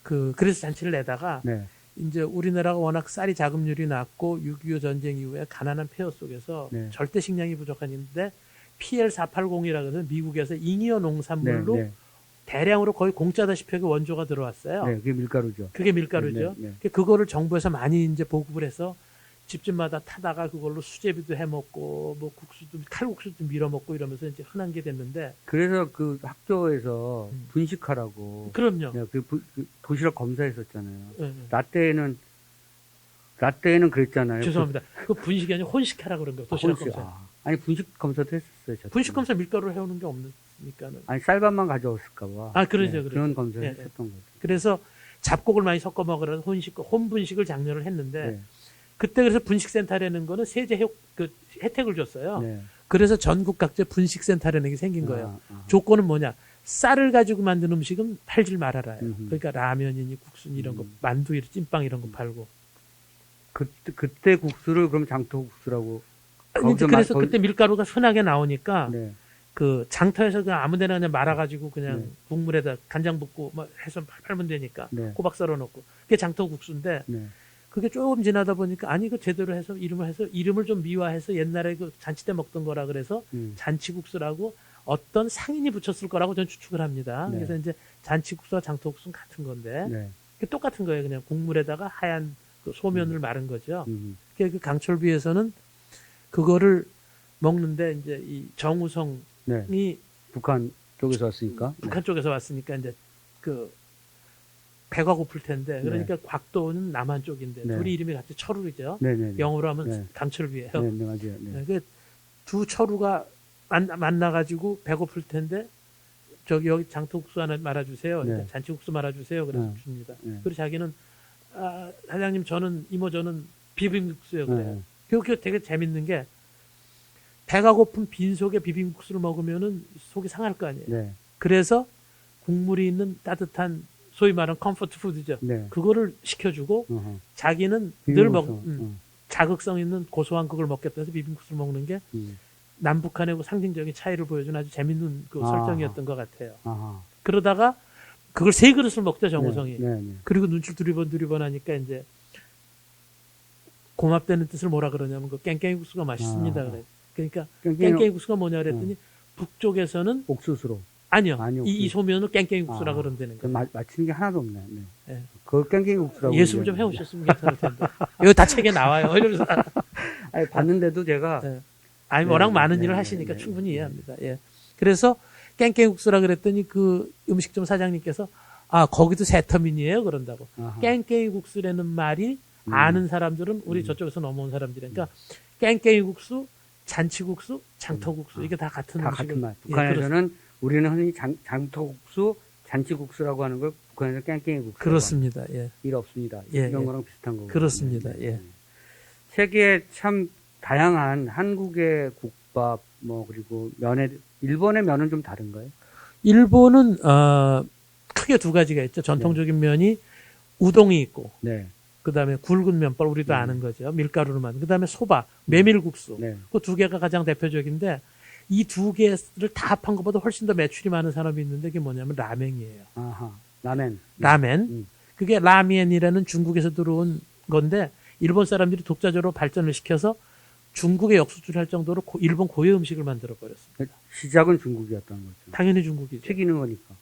그래서 잔치를 내다가 네. 이제 우리나라가 워낙 쌀이 자급률이 낮고 6.25 전쟁 이후에 가난한 폐허 속에서 네. 절대 식량이 부족한데 PL480이라고 해서 미국에서 잉여 농산물로 네, 대량으로 거의 공짜다시피 하게 원조가 들어왔어요. 네. 그게 밀가루죠. 그게 밀가루죠. 네, 그거를 정부에서 많이 이제 보급을 해서 집집마다 타다가 그걸로 수제비도 해 먹고 뭐 국수도 칼국수도 밀어 먹고 이러면서 이제 흔한 게 됐는데 그래서 그 학교에서 음. 분식하라고 그럼요. 네, 그 도시락 검사했었잖아요. 예, 예. 라떼에는 그랬잖아요. 죄송합니다. 그 분식이 아니라 혼식하라 그런 거. 도시락 분식, 검사. 아니 분식 검사도 했었어요. 저도. 분식 검사 밀가루를 해오는 게 없으니까는. 아니 쌀밥만 가져왔을까봐. 아, 그러죠, 그러죠. 그런 검사를 예, 했었던 거죠. 그래서 잡곡을 많이 섞어 먹으라서 혼분식을 장려를 했는데 네. 그때 그래서 분식센터라는 거는 세제 혜택을 줬어요. 네. 그래서 전국 각지에 분식센터라는 게 생긴 거예요. 아. 조건은 뭐냐? 쌀을 가지고 만든 음식은 팔질 말아라요. 음흠. 그러니까 라면이니 국수니 이런 거, 만두, 찐빵 이런 거 팔고. 그때 국수를 그럼 장터국수라고. 아니, 이제 거기서 그래서 거기- 그때 밀가루가 흔하게 나오니까 네. 그 장터에서 그냥 아무데나 그냥 말아가지고 그냥 네. 국물에다 간장 붓고 뭐 해서 팔면 되니까 네. 호박 썰어 놓고 그게 장터국수인데 네. 그게 조금 지나다 보니까 아니 그 제대로 해서 이름을 좀 미화해서 옛날에 그 잔치 때 먹던 거라 그래서 잔치국수라고 어떤 상인이 붙였을 거라고 저는 추측을 합니다. 네. 그래서 이제 잔치국수와 장터국수는 같은 건데 네. 그게 똑같은 거예요. 그냥 국물에다가 하얀 그 소면을 마른 거죠. 음. 그 강철비에서는 그거를 먹는데 이제 이 정우성이 네. 북한 쪽에서 왔으니까. 북한 쪽에서 왔으니까 이제 그 배가 고플 텐데 그러니까 곽도는 남한 쪽인데 네. 둘이 이름이 같이 철우죠. 네. 네. 영어로 하면 네. 강철비예요. 네. 네. 맞아요. 네. 그 두 철우가 만나가지고 배고플 텐데 저기 여기 장터국수 하나 말아주세요. 네. 그러니까 잔치국수 말아주세요. 그래서 네. 줍니다. 네. 그리고 자기는 사장님 이모 저는 비빔국수예요. 그래요. 네. 그게 되게 재밌는 게 배가 고픈 빈속에 비빔국수를 먹으면은 속이 상할 거 아니에요. 네. 그래서 국물이 있는 따뜻한 소위 말하는 컴포트 푸드죠. 네. 그거를 시켜주고 어허. 자기는 늘 비빔국수. 자극성 있는 고소한 그걸 먹겠다 해서 비빔국수를 먹는 게 남북한의 그 상징적인 차이를 보여주는 아주 재밌는 그 아하. 설정이었던 것 같아요. 아하. 그러다가 그걸 3그릇을 먹자 정우성이. 네, 네. 그리고 눈치를 두리번 하니까 이제 고맙다는 뜻을 뭐라 그러냐면 그 깽깽이국수가 맛있습니다. 아하. 그래. 그러니까 깽깽이- 깽깽이국수가 뭐냐 그랬더니 북쪽에서는 옥수수로. 아니요. 아니, 이 소면을 깽깽이국수라 아, 그런다는 그 거예요. 맞히는 게 하나도 없네. 네. 예. 그걸 깽깽이국수라고. 예습을 좀 얘기하는데. 해오셨으면 괜찮을 텐데. 이거 다 책에 나와요. 이러면서. 아니, 봤는데도 제가 예. 아니, 네, 워낙 많은 네, 일을 네, 하시니까 네, 충분히 네. 이해합니다. 예. 그래서 깽깽국수라 그랬더니 그 음식점 사장님께서 아, 거기도 세터민이에요? 그런다고. 아하. 깽깽이국수라는 말이 아는 사람들은 우리 저쪽에서 넘어온 사람들이니까 깽깽이국수, 잔치국수, 장터국수 이게 다 같은 다 음식을 같은 말. 예, 북한에서는 우리는 흔히 장터국수, 잔치국수라고 하는 걸 북한에서 깽깽이국수. 그렇습니다. 예. 일 없습니다. 예, 이런 예. 거랑 비슷한 거고. 그렇습니다. 예. 세계에 참 다양한 한국의 국밥, 그리고 일본의 면은 좀 다른가요? 일본은 크게 두 가지가 있죠. 전통적인 면이 우동이 있고 네. 그다음에 굵은 면발 우리도 아는 거죠. 밀가루로 만든. 그다음에 소바, 메밀국수. 네. 그 두 개가 가장 대표적인데 이 두 개를 다 합한 것보다 훨씬 더 매출이 많은 산업이 있는데 그게 뭐냐면 라멘이에요. 아하. 라멘. 라멘. 그게 라멘이라는 중국에서 들어온 건데 일본 사람들이 독자적으로 발전을 시켜서 중국에 역수출할 정도로 일본 고유 음식을 만들어 버렸습니다. 시작은 중국이었다는 거죠. 당연히 중국이죠. 튀기는 거니까.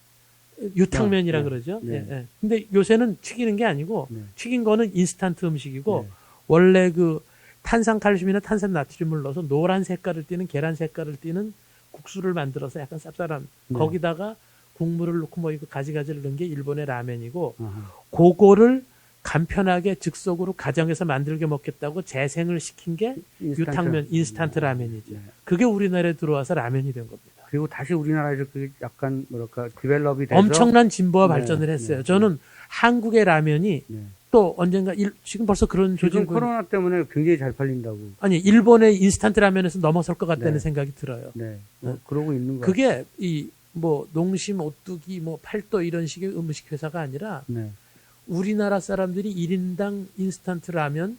유탕면이라 네. 그러죠. 네. 예, 예. 근데 요새는 튀기는 게 아니고 네. 튀긴 거는 인스턴트 음식이고 네. 원래 그 탄산칼슘이나 탄산나트륨을 넣어서 노란 색깔을 띠는 계란 색깔을 띠는 국수를 만들어서 약간 쌉쌀한 네. 거기다가 국물을 넣고 뭐 이거 가지가지를 넣은 게 일본의 라멘이고 아하. 그거를 간편하게 즉석으로 가정에서 만들게 먹겠다고 재생을 시킨 게 유탕면 인스턴트 라멘이죠. 네. 그게 우리나라에 들어와서 라멘이 된 겁니다. 그리고 다시 우리나라에서 그게 약간 디벨롭이 돼서 엄청난 진보와 네, 발전을 했어요. 네, 저는 한국의 라면이 네. 또 언젠가 지금 벌써 그런 지금 조짐 코로나 때문에 굉장히 잘 팔린다고. 아니 일본의 인스턴트 라면에서 넘어설 것 같다는 네. 생각이 들어요. 네. 네. 그러고 있는 거. 그게 이 뭐 농심, 오뚜기, 뭐 팔도 이런 식의 음식 회사가 아니라 네. 우리나라 사람들이 1인당 인스턴트 라면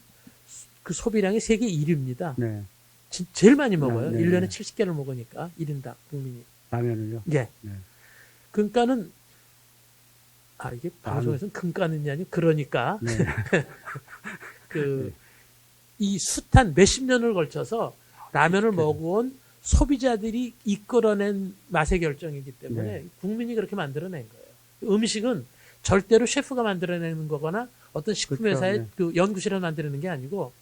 그 소비량이 세계 1위입니다. 네. 제일 많이 먹어요. 네, 네, 1년에 네. 70개를 먹으니까 1인당 국민이. 라면을요. 예. 네. 그러니까는 이게 방송에서는 금가는이 아니고 그러니까 네. 이 숱한 몇십 년을 걸쳐서 라면을 먹어온 소비자들이 이끌어낸 맛의 결정이기 때문에 네. 국민이 그렇게 만들어낸 거예요. 음식은 절대로 셰프가 만들어내는 거거나 어떤 식품회사의 그렇죠. 그 연구실에서 만들어내는 게 아니고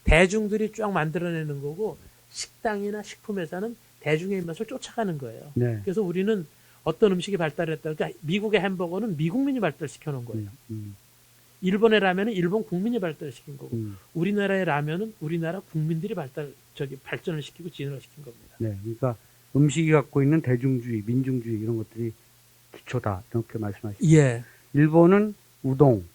대중들이 쫙 만들어내는 거고 식당이나 식품회사는 대중의 입맛을 쫓아가는 거예요. 네. 그래서 우리는 어떤 음식이 발달했다. 그러니까 미국의 햄버거는 미국민이 발달시켜 놓은 거예요. 일본의 라면은 일본 국민이 발달시킨 거고 우리나라의 라면은 우리나라 국민들이 발전을 시키고 진화를 시킨 겁니다. 네. 그러니까 음식이 갖고 있는 대중주의, 민중주의 이런 것들이 기초다. 이렇게 말씀하시죠. 예. 일본은 우동,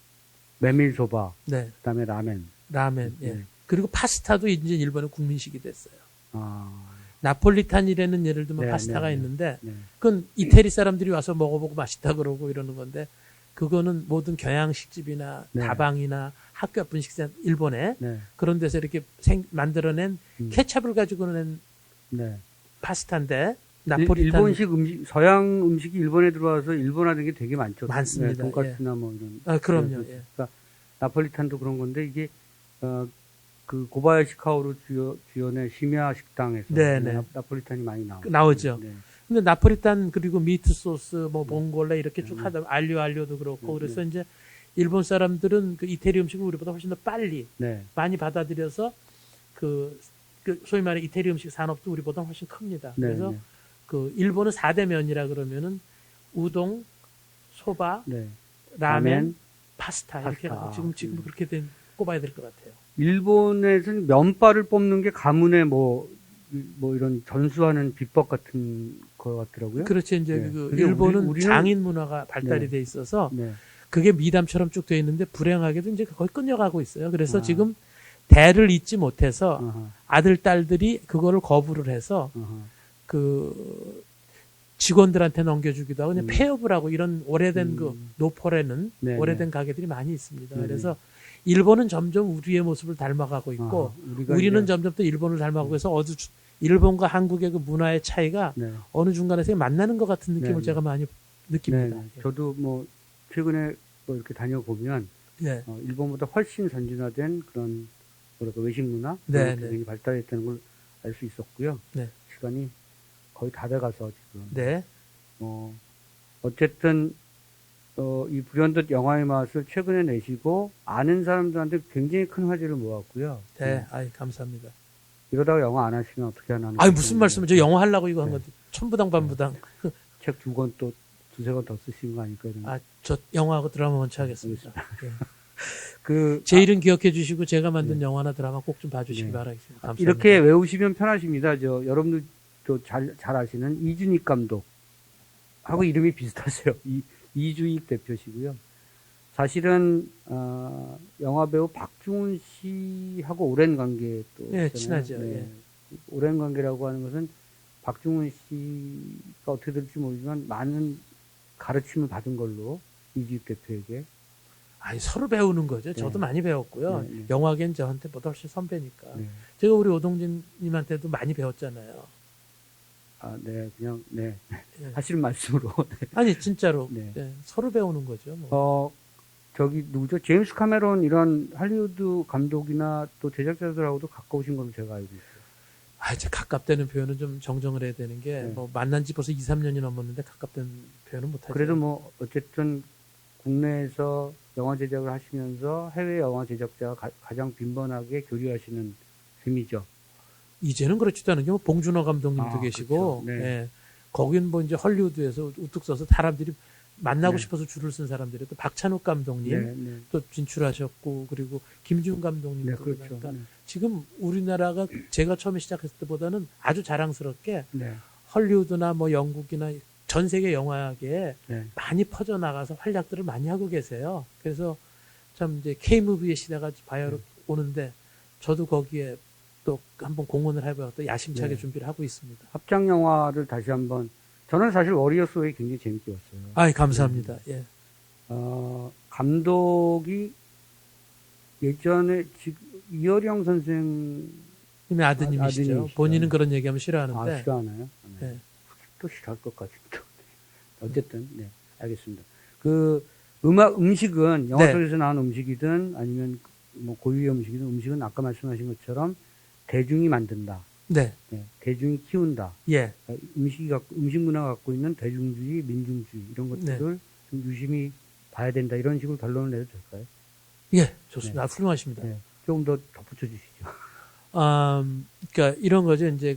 메밀소바, 네. 그다음에 라멘. 라멘. 예. 네. 그리고 파스타도 이제 일본의 국민식이 됐어요. 아. 나폴리탄이라는 예를 들면 네, 파스타가 네, 네. 있는데 네. 그건 이태리 사람들이 와서 먹어보고 맛있다 그러고 이러는 건데 그거는 모든 경양식집이나 네. 다방이나 학교 앞 분식점 일본에 네. 그런 데서 이렇게 만들어낸 케찹을 가지고 낸 네. 파스타인데 나폴리탄 일본식 음식, 서양 음식이 일본에 들어와서 일본화된 게 되게 많죠. 많습니다. 네, 돈까스나 뭐 이런. 그럼요. 네, 예. 그러니까 나폴리탄도 그런 건데 이게 그 고바야시 카오루 주연의 심야 식당에서 네, 네. 나폴리탄이 많이 나오죠. 네. 근데 나폴리탄 그리고 미트 소스 뭐 봉골레 이렇게 쭉 하다 알료도 그렇고 그래서 이제 일본 사람들은 그 이태리 음식을 우리보다 훨씬 더 빨리 네. 많이 받아들여서 그 소위 말하는 이태리 음식 산업도 우리보다 훨씬 큽니다. 네, 그래서 네. 그 일본은 4대 면이라 그러면은 우동, 소바, 네. 라멘, 파스타 이렇게 파스타. 지금 그렇게 꼽아야 될 것 같아요. 일본에서는 면발을 뽑는 게 가문의 뭐 이런 전수하는 비법 같은 거 같더라고요. 그렇죠. 이제 네. 그 근데 일본은 우리는- 장인 문화가 발달이 네. 돼 있어서 네. 그게 미담처럼 쭉 돼 있는데 불행하게도 이제 거의 끝녀가고 있어요. 그래서 지금 대를 잇지 못해서 아하. 아들 딸들이 그거를 거부를 해서 아하. 그 직원들한테 넘겨주기도 하고 그냥 폐업을 하고 이런 오래된 그 음. 노포레는 네네. 오래된 가게들이 많이 있습니다. 네네. 그래서 일본은 점점 우리의 모습을 닮아가고 있고 우리가 우리는 이제- 점점 또 일본을 닮아가고 해서 일본과 한국의 그 문화의 차이가 네. 어느 중간에서 만나는 것 같은 느낌을 네네. 제가 많이 네. 느낍니다. 네. 저도 뭐 최근에 뭐 이렇게 다녀보면 예. 일본보다 훨씬 선진화된 그런 뭐랄까 외식 문화 네, 그런 게 네. 굉장히 발달했다는 걸 알 수 있었고요. 네. 시간이 거의 다 돼가서 지금 네. 어쨌든 이 불현듯 영화의 맛을 최근에 내시고 아는 사람들한테 굉장히 큰 화제를 모았고요. 네. 아이, 감사합니다. 이러다가 영화 안 하시면 어떻게 하나 하는 아이, 무슨 말씀을, 저 영어 하려고 이거 한 네. 건데, 천부당 반부당. 책 2권 또 두세 권 더 쓰시는 거 아닐까 이런 아, 저 영화하고 드라마 먼저 하겠습니다. 예. 제 이름 기억해 주시고 제가 만든 영화나 드라마 꼭 좀 봐주시기 네. 바라겠습니다. 감사합니다. 이렇게 외우시면 편하십니다. 여러분들 잘 아시는 이준익 감독 하고 이름이 비슷하세요. 이주익 대표시고요. 사실은 영화 배우 박중훈 씨하고 오랜 관계 또 예, 있잖아요. 친하죠. 네. 예. 오랜 관계라고 하는 것은 박중훈 씨가 어떻게 될지 모르지만 많은 가르침을 받은 걸로 이주익 대표에게 아니, 서로 배우는 거죠. 저도 네. 많이 배웠고요. 네, 네. 영화계는 저한테 보다 훨씬 선배니까. 네. 제가 우리 오동진님한테도 많이 배웠잖아요. 네, 그냥 네 예. 하시는 말씀으로 아니, 진짜로. 네. 예, 서로 배우는 거죠. 뭐. 저기 누구죠? 제임스 카메론 이런 할리우드 감독이나 또 제작자들하고도 가까우신 걸로 제가 알고 있어요. 아, 이제 가깝다는 표현은 좀 정정을 해야 되는 게, 네. 뭐, 만난 지 벌써 2, 3년이 넘었는데 가깝다는 표현은 못하죠. 그래도 뭐 어쨌든 국내에서 영화 제작을 하시면서 해외 영화 제작자가 가장 빈번하게 교류하시는 셈이죠. 이제는 그렇지도 않은 게, 뭐, 봉준호 감독님도 아, 계시고, 그렇죠. 네. 예. 거긴 뭐 이제 헐리우드에서 우뚝 서서 사람들이 만나고 네. 싶어서 줄을 쓴 사람들이 또 박찬욱 감독님 네, 네. 또 진출하셨고, 그리고 김지훈 감독님도 네, 그렇죠. 그러니까 네. 지금 우리나라가 제가 처음에 시작했을 때보다는 아주 자랑스럽게 네. 헐리우드나 뭐 영국이나 전 세계 영화계에 네. 많이 퍼져나가서 활약들을 많이 하고 계세요. 그래서 참 이제 K무비의 시대가 바야흐로 오는데 저도 거기에 또 한번 공헌을 해봐서 또 야심차게 네. 준비를 하고 있습니다. 합작 영화를 다시 한번 저는 사실 워리어 소이 굉장히 재밌게 봤어요. 아이, 감사합니다. 예. 감독이 예전에 이어령 선생 님의 아드님이시죠. 아드님이시죠. 본인은 그런 얘기하면 싫어하는데. 싫어하나요? 네. 또 싫어할 것 같은데. 어쨌든, 네, 알겠습니다. 음식은, 영화 네. 속에서 나온 음식이든 아니면 뭐 고유의 음식이든 음식은 아까 말씀하신 것처럼 대중이 만든다. 네. 네, 대중이 키운다. 예. 음식 문화가 갖고 있는 대중주의, 민중주의 이런 것들을 좀 유심히 봐야 된다. 이런 식으로 결론을 내도 될까요? 예. 좋습니다. 훌륭하십니다. 네, 조금 더 덧붙여 주시죠. 그러니까 이런 거죠. 이제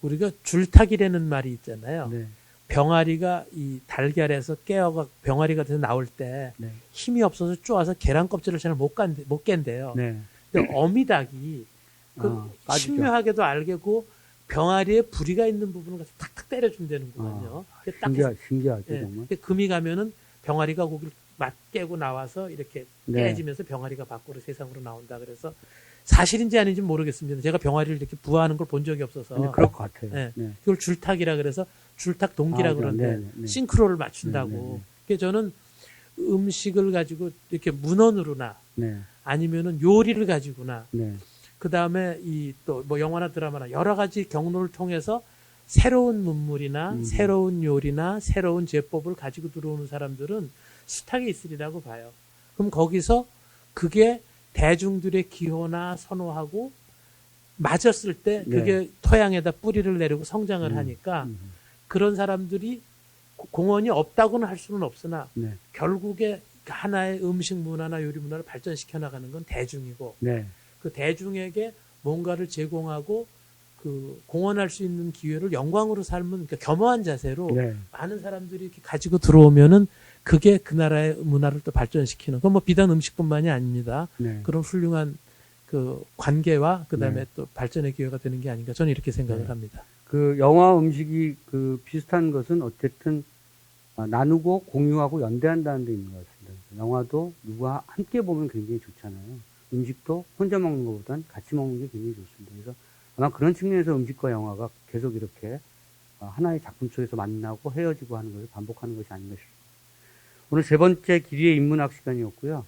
우리가 줄타기라는 말이 있잖아요. 네, 병아리가 이 달걀에서 깨어가 병아리가 돼서 나올 때 네, 힘이 없어서 쪼아서 계란 껍질을 잘 못 깬대요. 네. 근데 어미닭이 빠지죠. 신묘하게도 알겠고 병아리에 부리가 있는 부분을 가서 탁탁 때려준다는 거거든요. 그게 딱 신기하죠, 예. 정말. 근데 금이 가면은 병아리가 고기를 막 깨고 나와서 이렇게 네. 깨지면서 병아리가 밖으로 세상으로 나온다. 그래서 사실인지 아닌지 모르겠습니다. 제가 병아리를 이렇게 부화하는 걸 본 적이 없어서. 근데 그럴 것 같아요. 예. 네. 그걸 줄탁이라 그래서 줄탁 동기라 그러는데 네, 네. 싱크로를 맞춘다고. 네, 네, 네. 그래서 저는 음식을 가지고 이렇게 문헌으로나 네, 아니면은 요리를 가지고나 네, 그 다음에 또 뭐 영화나 드라마나 여러 가지 경로를 통해서 새로운 문물이나 새로운 요리나 새로운 제법을 가지고 들어오는 사람들은 숱하게 있으리라고 봐요. 그럼 거기서 그게 대중들의 기호나 선호하고 맞았을 때 그게 네. 토양에다 뿌리를 내리고 성장을 하니까 그런 사람들이 공헌이 없다고는 할 수는 없으나 네, 결국에 하나의 음식 문화나 요리 문화를 발전시켜 나가는 건 대중이고 네, 그 대중에게 뭔가를 제공하고 공헌할 수 있는 기회를 영광으로 삶은 그러니까 겸허한 자세로 네. 많은 사람들이 이렇게 가지고 들어오면은 그게 그 나라의 문화를 또 발전시키는 그건 뭐 비단 음식뿐만이 아닙니다. 네. 그런 훌륭한 관계와 그다음에 네. 또 발전의 기회가 되는 게 아닌가 저는 이렇게 생각을 네. 합니다. 영화 음식이 비슷한 것은 어쨌든 나누고 공유하고 연대한다는 데 있는 것 같습니다. 영화도 누구와 함께 보면 굉장히 좋잖아요. 음식도 혼자 먹는 것보단 같이 먹는 게 굉장히 좋습니다. 그래서 아마 그런 측면에서 음식과 영화가 계속 이렇게 하나의 작품 속에서 만나고 헤어지고 하는 것을 반복하는 것이 아닌가 싶습니다. 오늘 세 번째 길이의 인문학 시간이었고요.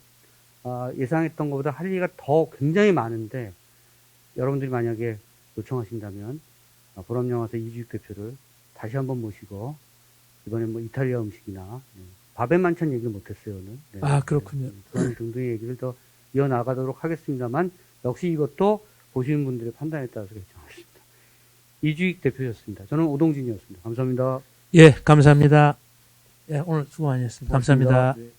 예상했던 것보다 할 얘기가 더 굉장히 많은데 여러분들이 만약에 요청하신다면 보람영화사 이주익 대표를 다시 한번 모시고 이번엔 뭐 이탈리아 음식이나 밥의 만찬 얘기를 못했어요 오늘. 네. 아, 그렇군요. 그런 등등의 얘기를 더 이어나가도록 하겠습니다만 역시 이것도 보시는 분들의 판단에 따라서 결정하겠습니다. 이주익 대표였습니다. 저는 오동진이었습니다. 감사합니다. 예, 감사합니다. 예, 오늘 수고 많이 했습니다. 감사합니다. 네.